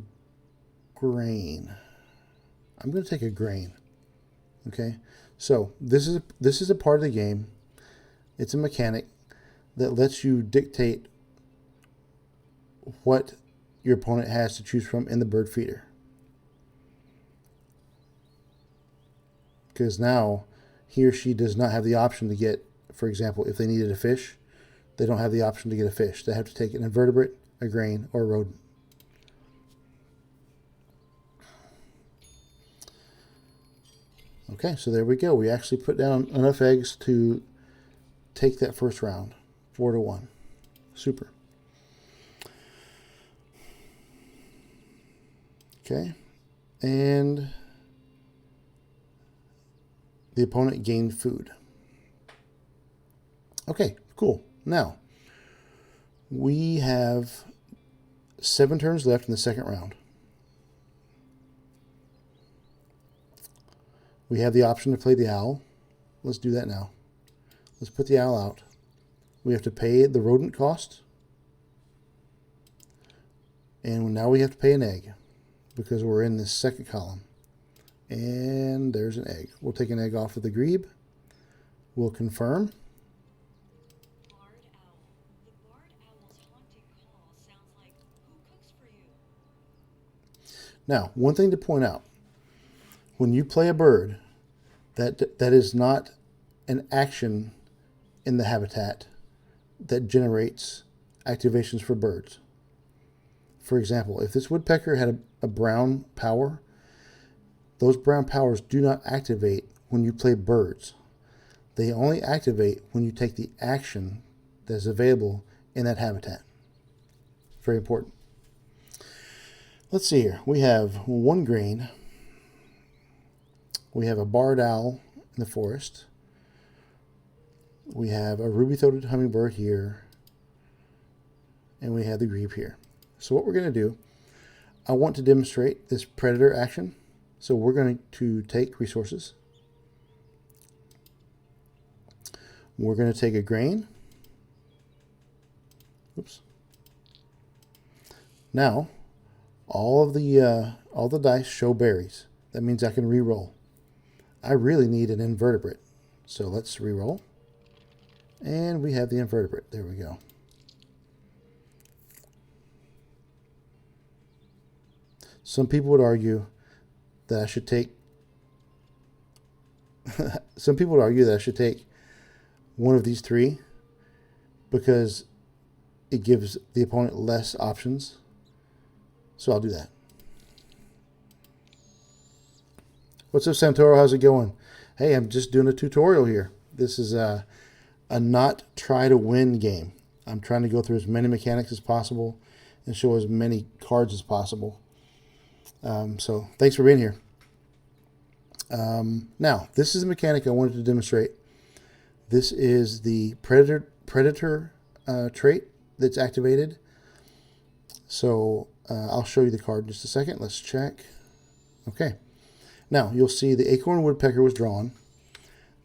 grain. I'm going to take a grain. Okay? So this is a part of the game. It's a mechanic that lets you dictate what your opponent has to choose from in the bird feeder. Because now he or she does not have the option to get, for example, if they needed a fish, they don't have the option to get a fish. They have to take an invertebrate, a grain, or a rodent. Okay, so there we go. We actually put down enough eggs to take that first round, 4-1. Super. Okay, and the opponent gained food. Okay, cool. Now, we have 7 turns left in the second round. We have the option to play the owl. Let's do that now. Let's put the owl out. We have to pay the rodent cost. And now we have to pay an egg because we're in this second column. And there's an egg. We'll take an egg off of the grebe. We'll confirm. Barred owl. The barred owl's haunting call sounds like who cooks for you? Now, one thing to point out. When you play a bird, that is not an action in the habitat that generates activations for birds. For example, if this woodpecker had a brown power, those brown powers do not activate when you play birds. They only activate when you take the action that is available in that habitat. Very important. Let's see here. We have 1 grain. We have a barred owl in the forest. We have a ruby-throated hummingbird here. And we have the grebe here. So what we're going to do, I want to demonstrate this predator action. So we're going to take resources. We're going to take a grain. Oops. Now, all the dice show berries. That means I can re-roll. I really need an invertebrate. So let's re-roll. And we have the invertebrate. There we go. Some people would argue that I should take one of these 3 because it gives the opponent less options. So I'll do that. What's up, Santoro? How's it going? Hey, I'm just doing a tutorial here. This is a not try to win game. I'm trying to go through as many mechanics as possible and show as many cards as possible. So thanks for being here. Now, this is a mechanic I wanted to demonstrate. This is the predator trait that's activated. So I'll show you the card in just a second. Let's check. Okay. Now, you'll see the acorn woodpecker was drawn.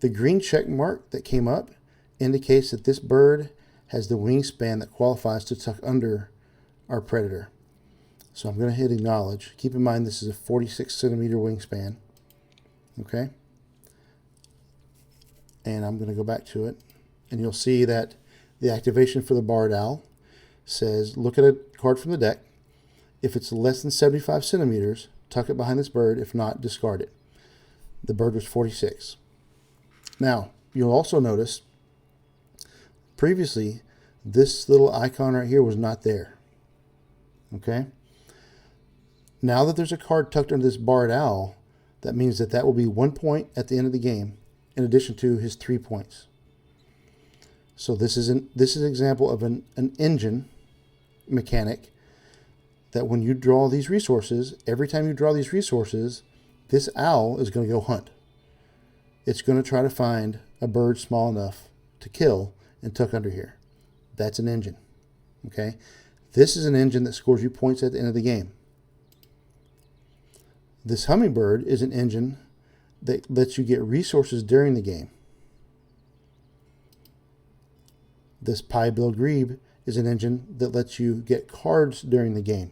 The green check mark that came up indicates that this bird has the wingspan that qualifies to tuck under our predator. So I'm going to hit acknowledge. Keep in mind this is a 46 centimeter wingspan. Okay. And I'm going to go back to it. And you'll see that the activation for the barred owl says, look at a card from the deck. If it's less than 75 centimeters, tuck it behind this bird. If not, discard it. The bird was 46. Now, you'll also notice previously this little icon right here was not there. Okay? Now that there's a card tucked under this barred owl, that means that that will be 1 point at the end of the game, in addition to his 3 points. So this is an example of an engine mechanic that when you draw these resources, every time you draw these resources, this owl is going to go hunt. It's going to try to find a bird small enough to kill and tuck under here. That's an engine. Okay? This is an engine that scores you points at the end of the game. This hummingbird is an engine that lets you get resources during the game. This pie-bill grebe is an engine that lets you get cards during the game.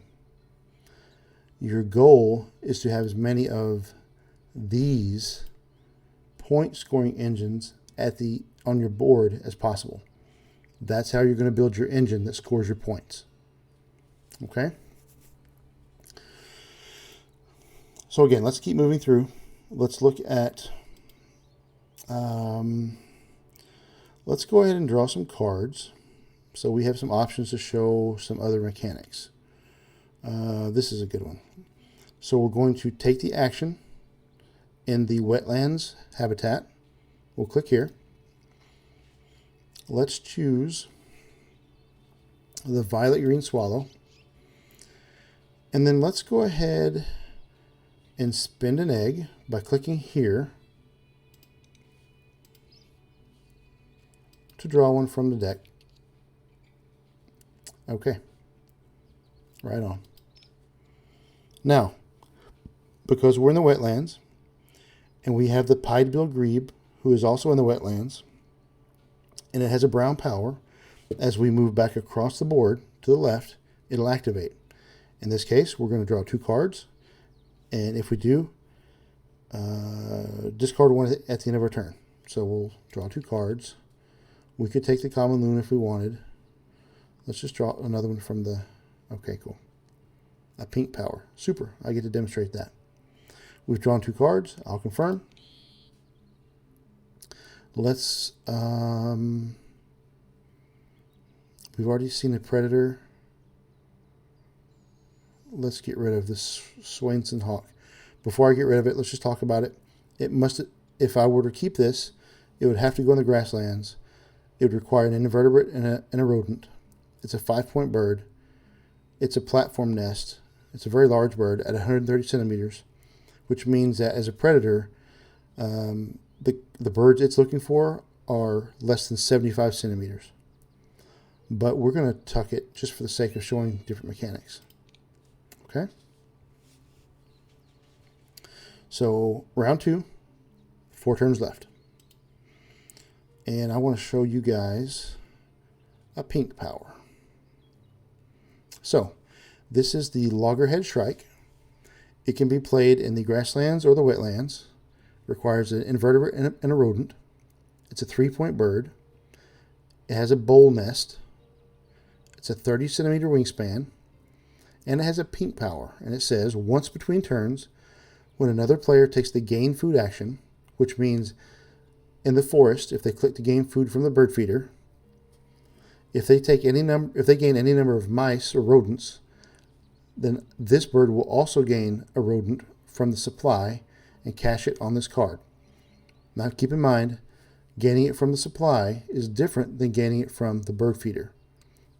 Your goal is to have as many of these point-scoring engines on your board as possible. That's how you're going to build your engine that scores your points. Okay? So again, let's keep moving through. Let's look at... let's go ahead and draw some cards. So we have some options to show some other mechanics. This is a good one. So we're going to take the action in the wetlands habitat. We'll click here. Let's choose the violet green swallow. And then let's go ahead and spin an egg by clicking here to draw one from the deck. Okay. Right on. Now, because we're in the wetlands, and we have the pied-billed grebe, who is also in the wetlands, and it has a brown power, as we move back across the board to the left, it'll activate. In this case, we're going to draw 2 cards, and if we do, discard one at the end of our turn. So we'll draw 2 cards. We could take the common loon if we wanted. Let's just draw another one from the... Okay, cool. A pink power. Super. I get to demonstrate that. We've drawn 2 cards. I'll confirm. Let's... we've already seen a predator. Let's get rid of this Swainson hawk. Before I get rid of it, let's just talk about it. It must... If I were to keep this, it would have to go in the grasslands. It would require an invertebrate and a rodent. It's a 5-point bird. It's a platform nest. It's a very large bird at 130 centimeters, which means that as a predator, the birds it's looking for are less than 75 centimeters. But we're going to tuck it just for the sake of showing different mechanics. Okay? So, round 2, 4 turns left. And I want to show you guys a pink power. So, this is the loggerhead shrike. It can be played in the grasslands or the wetlands. Requires an invertebrate and a rodent. It's a 3-point bird. It has a bowl nest. It's a 30 centimeter wingspan. And it has a pink power. And it says, once between turns, when another player takes the gain food action, which means in the forest, if they click to gain food from the bird feeder, if they gain any number of mice or rodents, then this bird will also gain a rodent from the supply and cache it on this card. Now keep in mind, gaining it from the supply is different than gaining it from the bird feeder.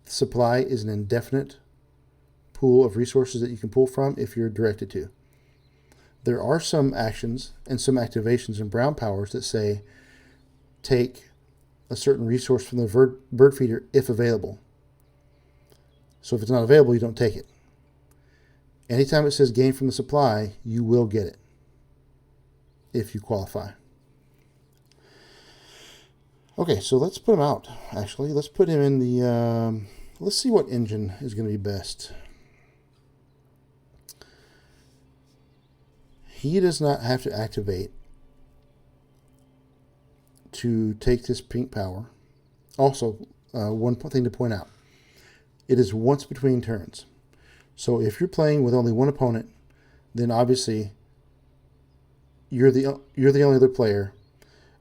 The supply is an indefinite pool of resources that you can pull from if you're directed to. There are some actions and some activations in brown powers that say take a certain resource from the bird feeder if available. So if it's not available, you don't take it. Anytime it says gain from the supply, you will get it if you qualify. Okay, so let's put him out, actually. Let's put him in the... let's see what engine is going to be best. He does not have to activate to take this pink power. Also, one thing to point out. It is once between turns. So if you're playing with only one opponent, then obviously you're the only other player.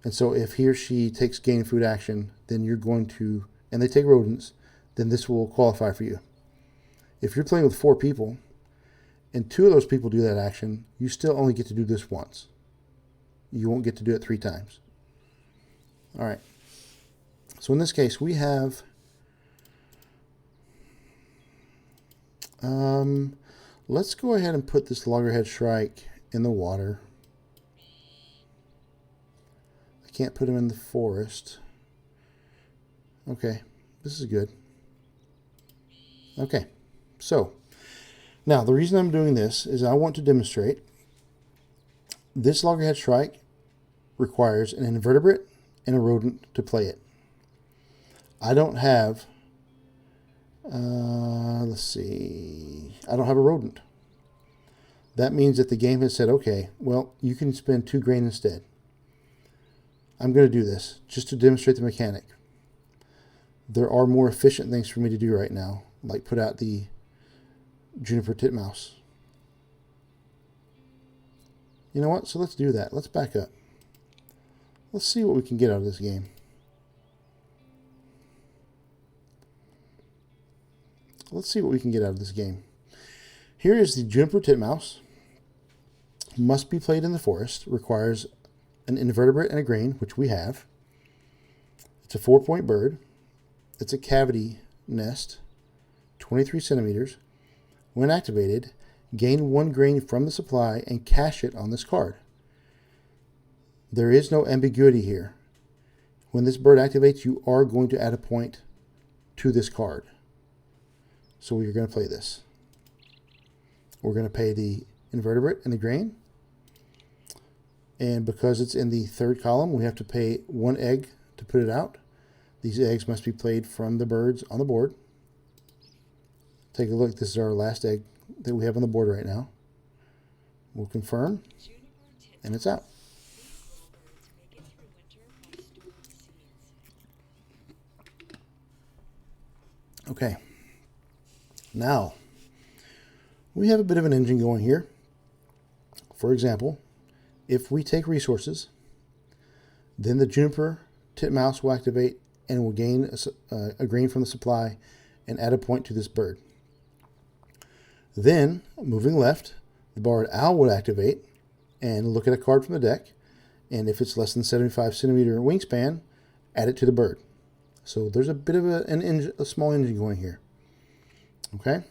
And so if he or she takes gain food action, then you're going to, and they take rodents, then this will qualify for you. If you're playing with 4 people and 2 of those people do that action, you still only get to do this once. You won't get to do it 3 times. All right. So in this case, we have let's go ahead and put this loggerhead shrike in the water. I can't put him in the forest. Okay, this is good. Okay, so now the reason I'm doing this is I want to demonstrate this loggerhead shrike requires an invertebrate and a rodent to play it. I don't have, let's see, I don't have a rodent. That means that the game has said, okay, well, you can spend 2 grain instead. I'm going to do this just to demonstrate the mechanic. There are more efficient things for me to do right now, like put out the juniper titmouse. You know what? So let's do that. Let's back up. Let's see what we can get out of this game. Let's see what we can get out of this game. Here is the juniper titmouse. Must be played in the forest. Requires an invertebrate and a grain, which we have. It's a 4-point bird. It's a cavity nest, 23 centimeters. When activated, gain 1 grain from the supply and cash it on this card. There is no ambiguity here. When this bird activates, you are going to add a point to this card. So we're going to play this. We're going to pay the invertebrate and the grain. And because it's in the 3rd column, we have to pay 1 egg to put it out. These eggs must be played from the birds on the board. Take a look. This is our last egg that we have on the board right now. We'll confirm. And it's out. Okay. Now, we have a bit of an engine going here. For example, if we take resources, then the juniper titmouse will activate and will gain a grain from the supply and add a point to this bird. Then, moving left, the barred owl would activate and look at a card from the deck, and if it's less than 75 centimeter wingspan, add it to the bird. So there's a bit of a small engine going here. Okay.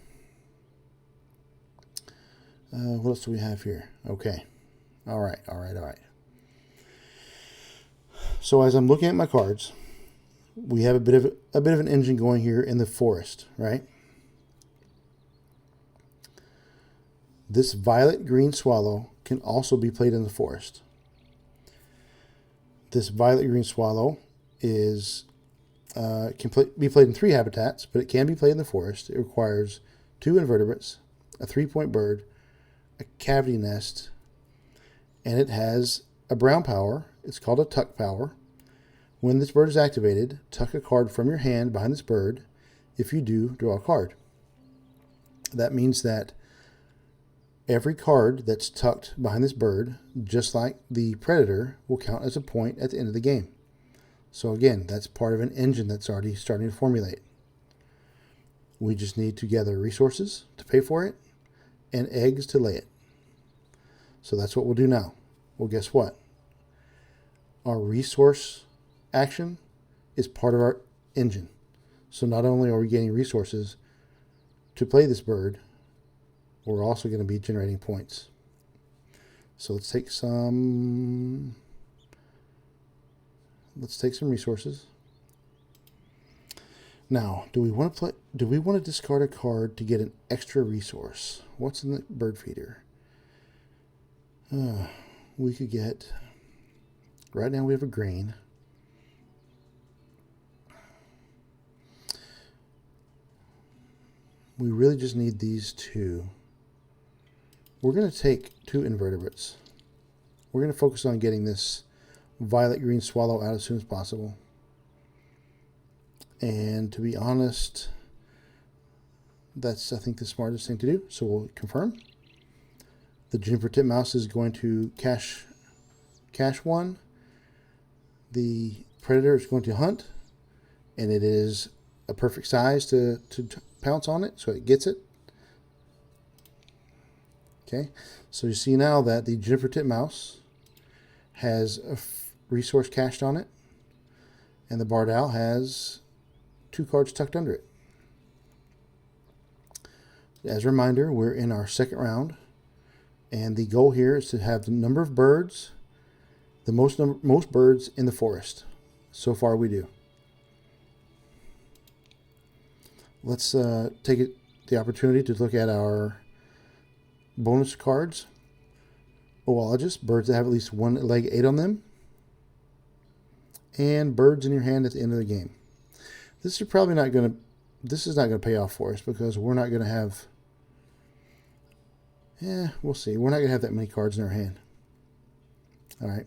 What else do we have here? Okay. All right. So as I'm looking at my cards, we have a bit of an engine going here in the forest, right? This violet-green swallow can also be played in the forest. This violet-green swallow is be played in 3 habitats, but it can be played in the forest. It requires 2 invertebrates, a 3-point bird, a cavity nest, and it has a brown power. It's called a tuck power. When this bird is activated, tuck a card from your hand behind this bird. If you do, draw a card. That means that every card that's tucked behind this bird, just like the predator, will count as a point at the end of the game. So again, that's part of an engine that's already starting to formulate. We just need to gather resources to pay for it and eggs to lay it. So that's what we'll do now. Well, guess what? Our resource action is part of our engine. So not only are we getting resources to play this bird, we're also going to be generating points. So let's take some resources. Now, do we want to discard a card to get an extra resource? What's in the bird feeder? We could get, right now we have a grain. We really just need these 2. We're going to take 2 invertebrates. We're going to focus on getting this violet-green swallow out as soon as possible. And to be honest, that's, I think, the smartest thing to do. So we'll confirm. The juniper titmouse is going to cash 1. the predator is going to hunt, and it is a perfect size to pounce on it, so it gets it. Okay, so you see now that the Juniper Titmouse has a resource cached on it, and the Barred Owl has 2 cards tucked under it. As a reminder, we're in our second round, and the goal here is to have the number of birds, the most birds in the forest. So far we do. Let's take the opportunity to look at our bonus cards. Oologist, birds that have at least 1 leg 8 on them, and birds in your hand at the end of the game. This is probably not going to. This is not going to pay off for us because we're not going to have. Yeah, we'll see. We're not going to have that many cards in our hand. All right.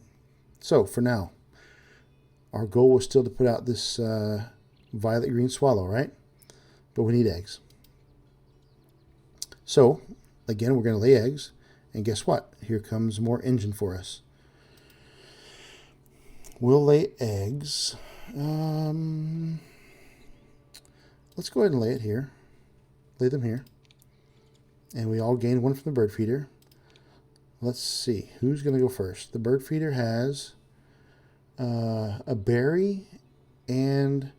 So for now, our goal was still to put out this violet green swallow, right? But we need eggs. So again, we're going to lay eggs, and guess what? Here comes more engine for us. We'll lay eggs. Let's go ahead and lay it here. Lay them here. And we all gain 1 from the bird feeder. Let's see. Who's going to go first? The bird feeder has a berry and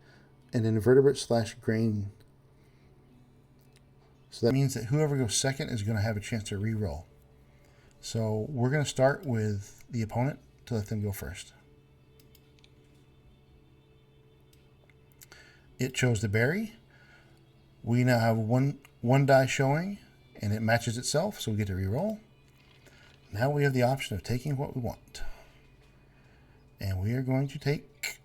an invertebrate / grain. So that means that whoever goes second is going to have a chance to re-roll. So we're going to start with the opponent to let them go first. It chose the berry. We now have one die showing, and it matches itself, so we get to re-roll. Now we have the option of taking what we want. And we are going to take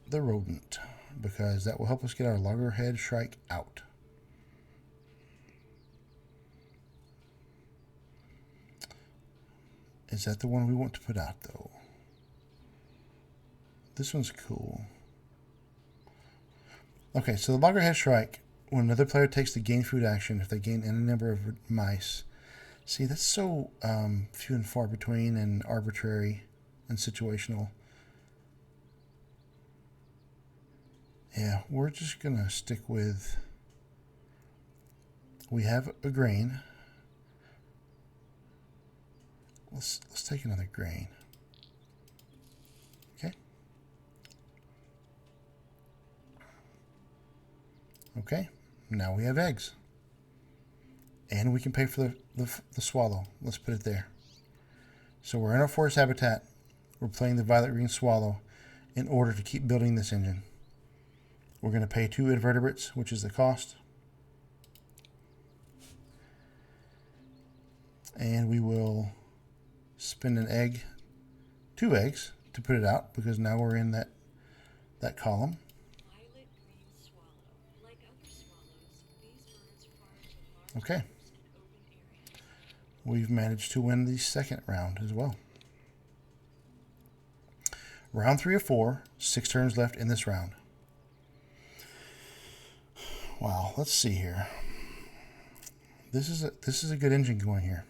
the rodent, because that will help us get our loggerhead shrike out. Is that the one we want to put out, though? This one's cool. Okay, so the loggerhead shrike, when another player takes the gain food action, if they gain any number of mice. See, that's so few and far between and arbitrary and situational. Yeah, we're just going to stick with... We have a grain. Let's take another grain. Okay. Okay, now we have eggs. And we can pay for the swallow. Let's put it there. So we're in our forest habitat. We're playing the violet green swallow in order to keep building this engine. We're going to pay 2 invertebrates, which is the cost. And we will spend an egg, 2 eggs, to put it out, because now we're in that column. Violet green swallow. Like other swallows, these birds forage in large Okay. numbers in open areas. We've managed to win the second round as well. Round 3 of 4, 6 turns left in this round. Wow, let's see here. This is a good engine going here.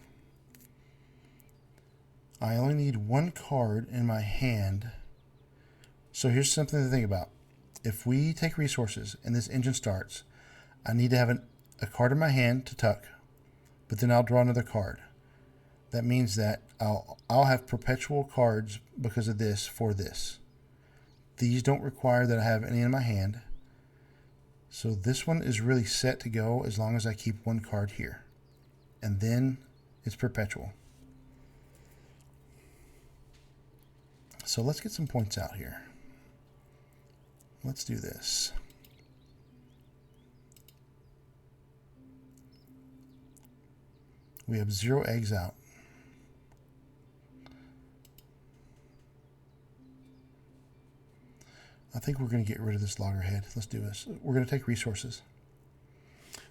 I only need 1 card in my hand. So here's something to think about. If we take resources and this engine starts, I need to have a card in my hand to tuck, but then I'll draw another card. That means that I'll have perpetual cards because of this for this. These don't require that I have any in my hand. So this one is really set to go as long as I keep 1 card here. And then it's perpetual. So let's get some points out here. Let's do this. We have 0 eggs out. I think we're going to get rid of this loggerhead. Let's do this. We're going to take resources.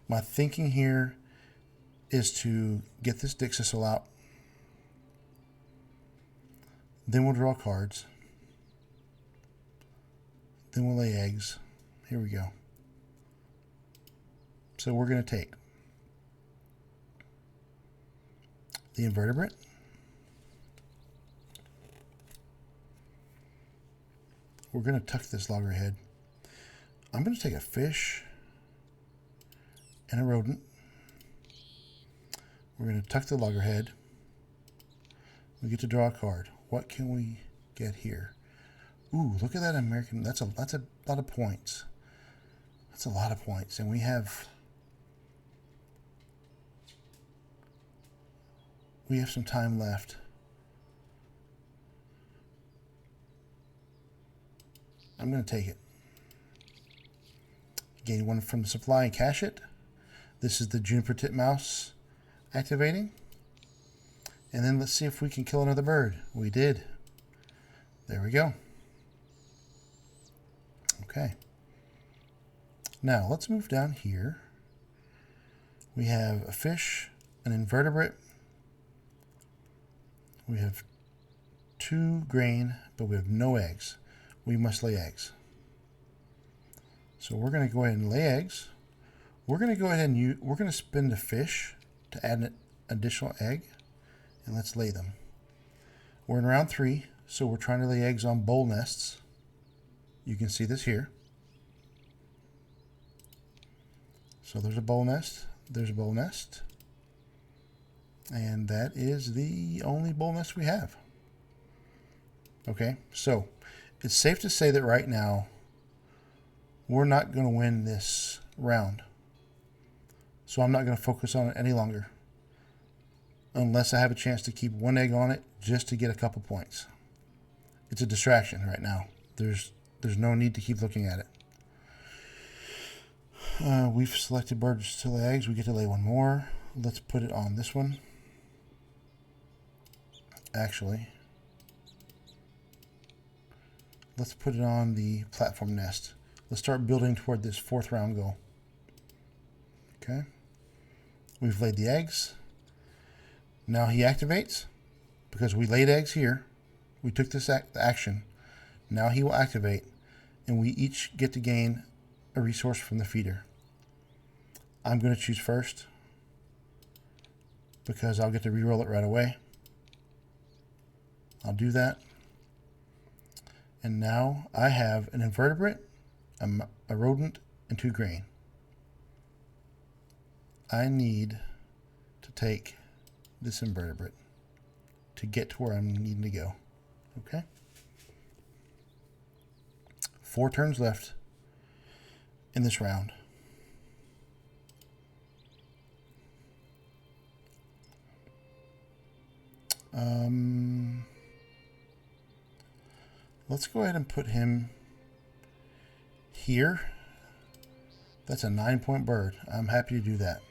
My thinking here is to get this Dixisol out. Then we'll draw cards. Then we'll lay eggs. Here we go. So we're going to take the invertebrate. we're going to tuck this loggerhead. I'm going to take a fish and a rodent. We're going to tuck the loggerhead. We get to draw a card. What can we get here? Ooh, look at that American. That's a lot of points. That's a lot of points. And we have some time left. I'm going to take it. Gain one from the supply and cash it. This is the Juniper Titmouse activating. And then let's see if we can kill another bird. We did. There we go. Okay. Now let's move down here. We have a fish, an invertebrate. We have 2 grain, but we have no eggs. We must lay eggs. So we're going to go ahead and lay eggs. We're going to go ahead and we're going to spin the fish to add an additional egg, and let's lay them. We're in round 3, so we're trying to lay eggs on bowl nests. You can see this here. So there's a bowl nest. There's a bowl nest. And that is the only bowl nest we have. Okay, so it's safe to say that right now we're not going to win this round. So I'm not going to focus on it any longer, unless I have a chance to keep 1 egg on it just to get a couple points. It's a distraction right now. There's no need to keep looking at it. We've selected birds to lay eggs. We get to lay 1 more. Let's put it on this one. Actually, let's put it on the platform nest. Let's start building toward this 4th round goal. Okay. We've laid the eggs. Now he activates because we laid eggs here. We took this action. Now he will activate, and we each get to gain a resource from the feeder. I'm going to choose first because I'll get to reroll it right away. I'll do that. And now I have an invertebrate, a rodent, and 2 grain. I need to take this invertebrate to get to where I'm needing to go. Okay? 4 turns left in this round. Let's go ahead and put him here. That's a 9-point bird. I'm happy to do that.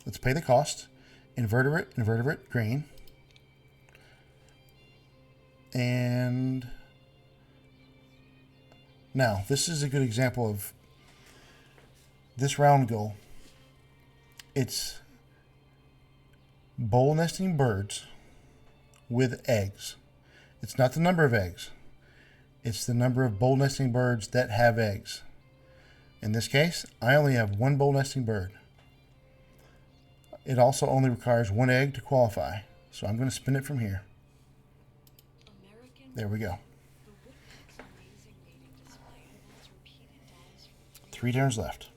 Let's pay the cost. Invertebrate, grain. And now, this is a good example of this round goal. It's bowl nesting birds with eggs. It's not the number of eggs. It's the number of bowl nesting birds that have eggs. In this case, I only have 1 bowl nesting bird. It also only requires 1 egg to qualify. So I'm going to spin it from here. There we go. 3 turns left.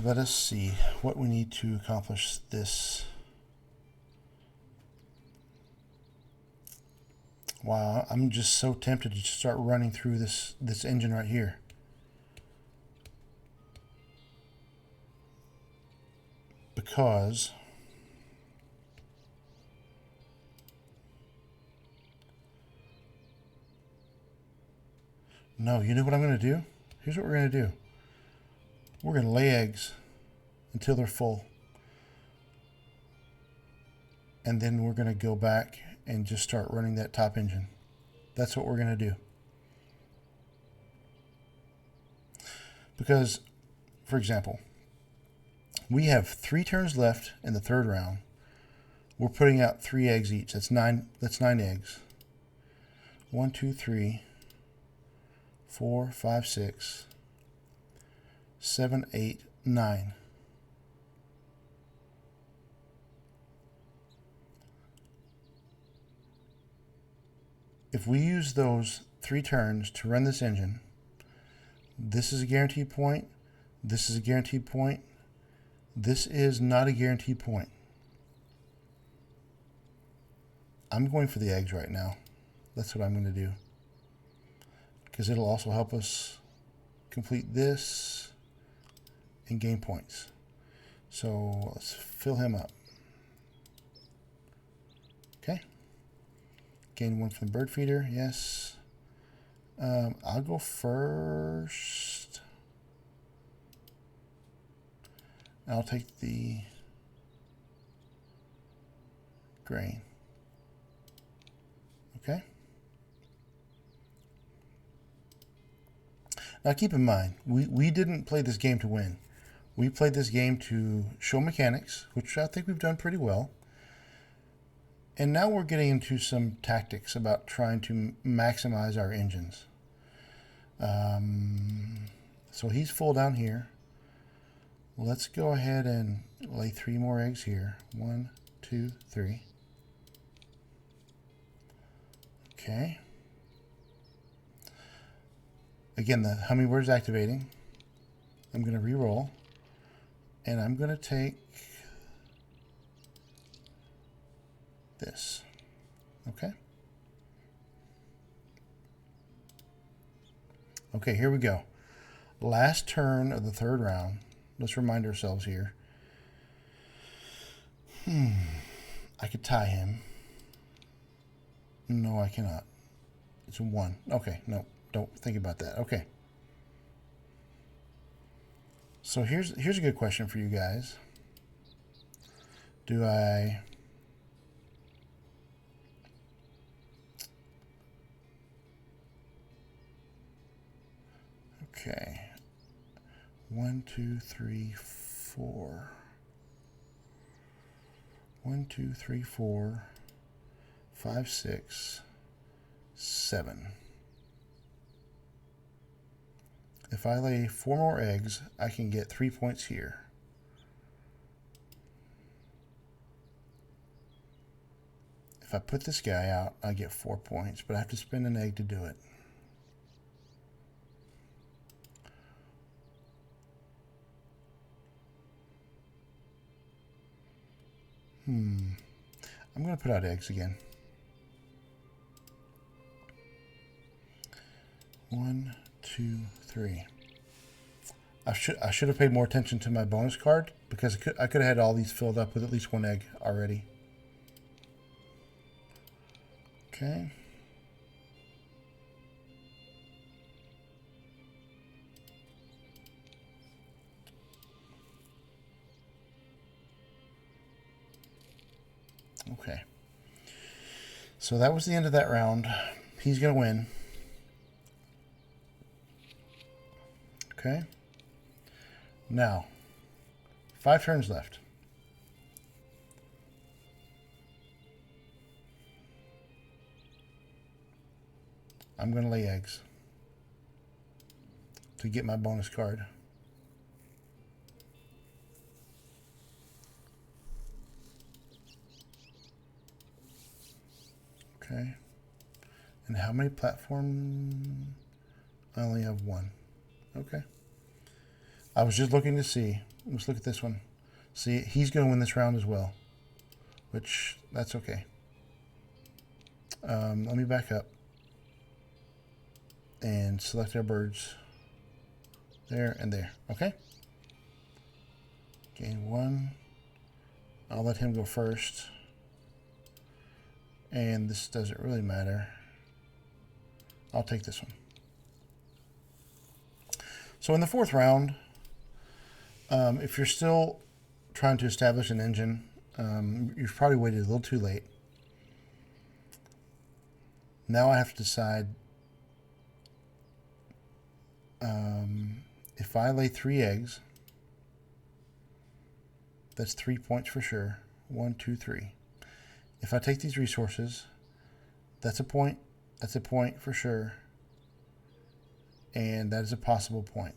Let us see what we need to accomplish this. Wow, I'm just so tempted to start running through this engine right here. Because no, you know what I'm going to do? Here's what we're going to do. We're going to lay eggs until they're full. And then we're going to go back and just start running that top engine. That's what we're going to do. Because, for example, we have 3 turns left in the 3rd round. We're putting out 3 eggs each. That's 9 eggs. 1, 2, 3, 4, 5, 6, 7, 8, 9. if we use those 3 turns to run this engine, this is a guaranteed point, this is a guaranteed point, this is not a guaranteed point. I'm going for the eggs right now. That's what I'm going to do. Because it'll also help us complete this and gain points. So let's fill him up. Okay. Gain 1 from the bird feeder. Yes. I'll go first. I'll take the grain. Okay. Now keep in mind, we didn't play this game to win. We played this game to show mechanics, which I think we've done pretty well. And now we're getting into some tactics about trying to maximize our engines. So he's full down here. Let's go ahead and lay 3 more eggs here. 1, 2, 3. Okay. Again, the hummingbird is activating. I'm going to re-roll. And I'm going to take this. Okay. Okay, here we go. Last turn of the 3rd round. Let's remind ourselves here. I could tie him. No, I cannot. It's a 1. Okay, no, don't think about that. Okay. So here's a good question for you guys. Do I okay. 1, 2, 3, 4. 1, 2, 3, 4, 5, 6, 7. If I lay 4 more eggs, I can get 3 points here. If I put this guy out, I get 4 points, but I have to spend an egg to do it. I'm going to put out eggs again. 1, 2, 3. I should have paid more attention to my bonus card because I could have had all these filled up with at least 1 egg already. Okay. Okay. So that was the end of that round. He's going to win. Okay. Now, 5 turns left. I'm going to lay eggs to get my bonus card. Okay. And how many platforms? I only have 1. Okay. I was just looking to see. Let's look at this one. See, he's going to win this round as well, which that's okay. Let me back up and select our birds. There and there. Okay. Gain 1. I'll let him go first. And this doesn't really matter. I'll take this one. So in the 4th round, if you're still trying to establish an engine, you've probably waited a little too late. Now I have to decide if I lay 3 eggs, that's 3 points for sure. 1, 2, 3. If I take these resources, that's a point. That's a point for sure. And that is a possible point.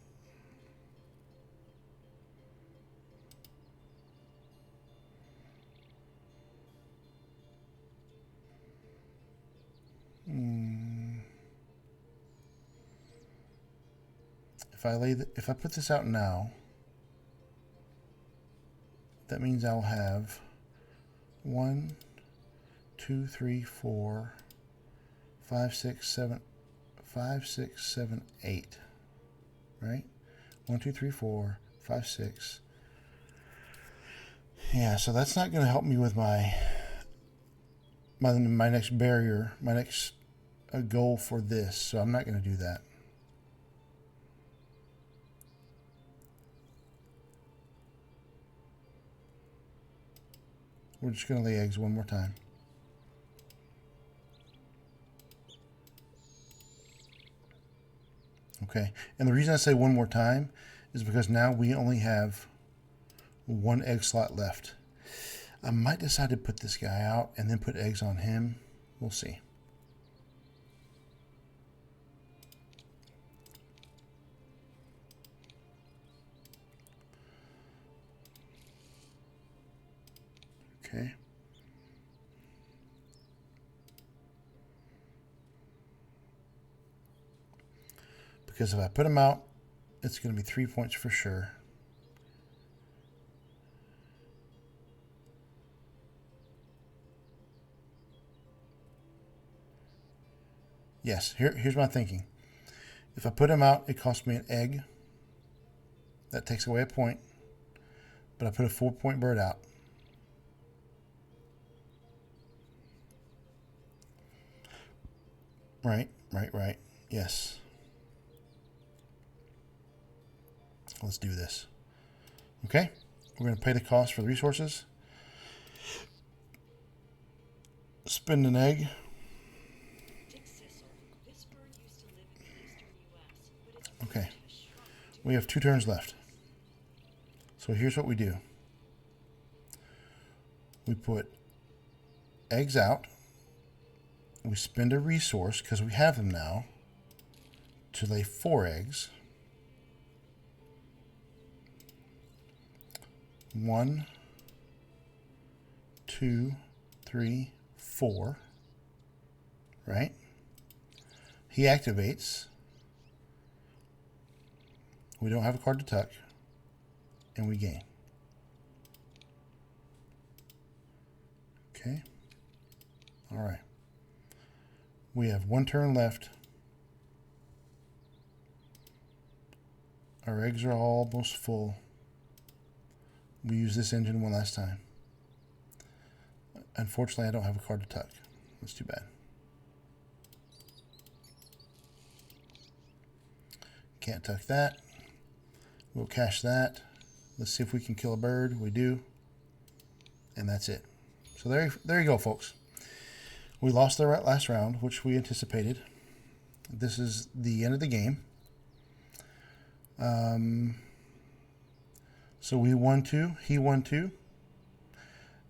if I put this out now, that means I'll have 1, 2, 3, 4, 5, 6, 7, 5, 6, 7, 8. Right? 1, 2, 3, 4, 5, 6. Yeah, so that's not going to help me with my next barrier, my next goal for this. So I'm not going to do that. We're just going to lay eggs one more time. Okay, and the reason I say one more time is because now we only have one egg slot left. I might decide to put this guy out and then put eggs on him. We'll see. Okay. Because if I put him out, it's going to be 3 points for sure. Yes, here's my thinking. If I put him out, it costs me an egg. That takes away a point. But I put a 4-point bird out. Right. Yes. Let's do this. Okay. We're going to pay the cost for the resources. Spend an egg. Okay. We have 2 turns left. So here's what we do. We put eggs out. We spend a resource, because we have them now, to lay 4 eggs. 1, 2, 3, 4. Right? He activates. We don't have a card to tuck. And we gain. Okay. All right. We have 1 turn left. Our eggs are almost full. We use this engine one last time. Unfortunately, I don't have a card to tuck. That's too bad. Can't tuck that. We'll cache that. Let's see if we can kill a bird. We do. And that's it. So there you go, folks. We lost the last round, which we anticipated. This is the end of the game. So we won 2. He won 2.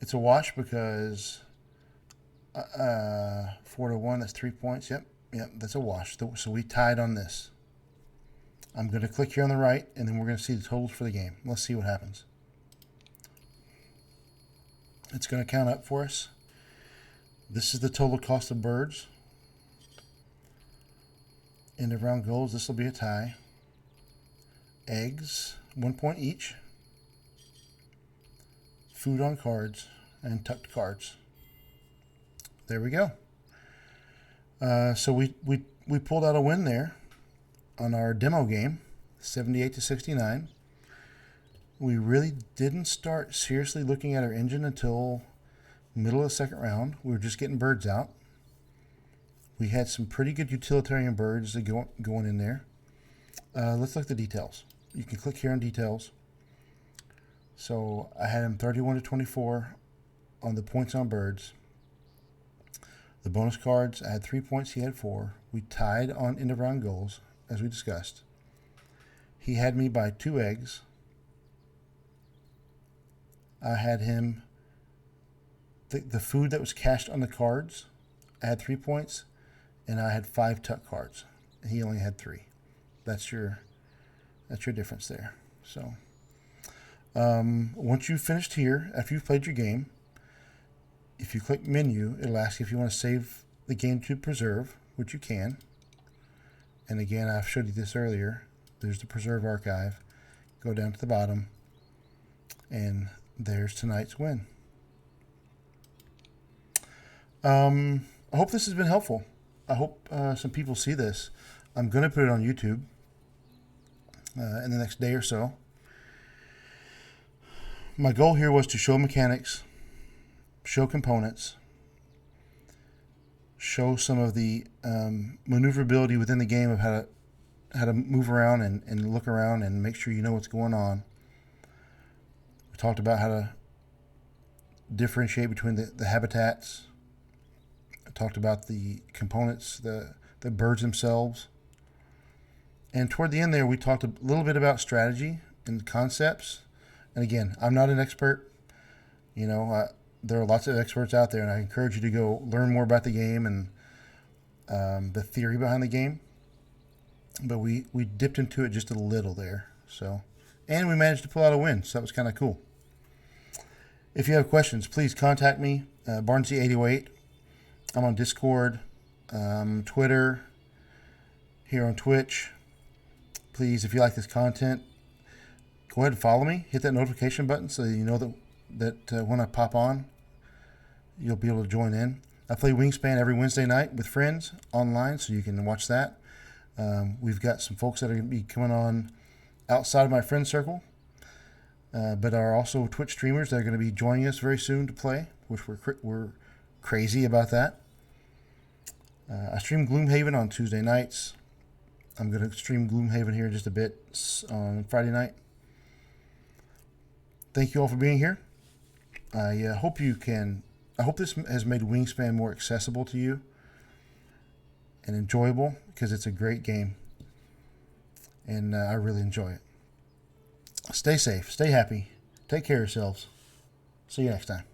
It's a wash because 4-1, that's 3 points. Yep, that's a wash. So we tied on this. I'm going to click here on the right, and then we're going to see the totals for the game. Let's see what happens. It's going to count up for us. This is the total cost of birds. End of round goals. This will be a tie. Eggs, 1 point each. Food on cards and tucked cards. There we go. So we pulled out a win there on our demo game, 78-69. We really didn't start seriously looking at our engine until middle of the second round. We were just getting birds out. We had some pretty good utilitarian birds going in there. Let's look at the details. You can click here on details. So I had him 31-24 on the points on birds. The bonus cards, I had 3 points, he had 4. We tied on end of round goals, as we discussed. He had me by 2 eggs. I had him, the food that was cached on the cards, I had 3 points, and I had 5 tuck cards. He only had 3. That's your difference there. So once you've finished here, after you've played your game, if you click menu, it'll ask you if you want to save the game to preserve, which you can. And again, I've showed you this earlier. There's the preserve archive. Go down to the bottom, and there's tonight's win. I hope this has been helpful. I hope some people see this. I'm going to put it on YouTube in the next day or so. My goal here was to show mechanics, show components, show some of the maneuverability within the game of how to move around and look around and make sure you know what's going on. We talked about how to differentiate between the habitats. I talked about the components, the birds themselves. And toward the end there, we talked a little bit about strategy and concepts. And again, I'm not an expert. You know, there are lots of experts out there, and I encourage you to go learn more about the game and the theory behind the game. But we dipped into it just a little there. So, and we managed to pull out a win, so that was kind of cool. If you have questions, please contact me, Barnesy808. I'm on Discord, Twitter, here on Twitch. Please, if you like this content, go ahead and follow me. Hit that notification button so you know that when I pop on, you'll be able to join in. I play Wingspan every Wednesday night with friends online, so you can watch that. We've got some folks that are going to be coming on outside of my friend circle, but are also Twitch streamers that are going to be joining us very soon to play, which we're crazy about that. I stream Gloomhaven on Tuesday nights. I'm going to stream Gloomhaven here in just a bit on Friday night. Thank you all for being here. I hope this has made Wingspan more accessible to you and enjoyable, because it's a great game, and I really enjoy it. Stay safe, stay happy, take care of yourselves. See you next time.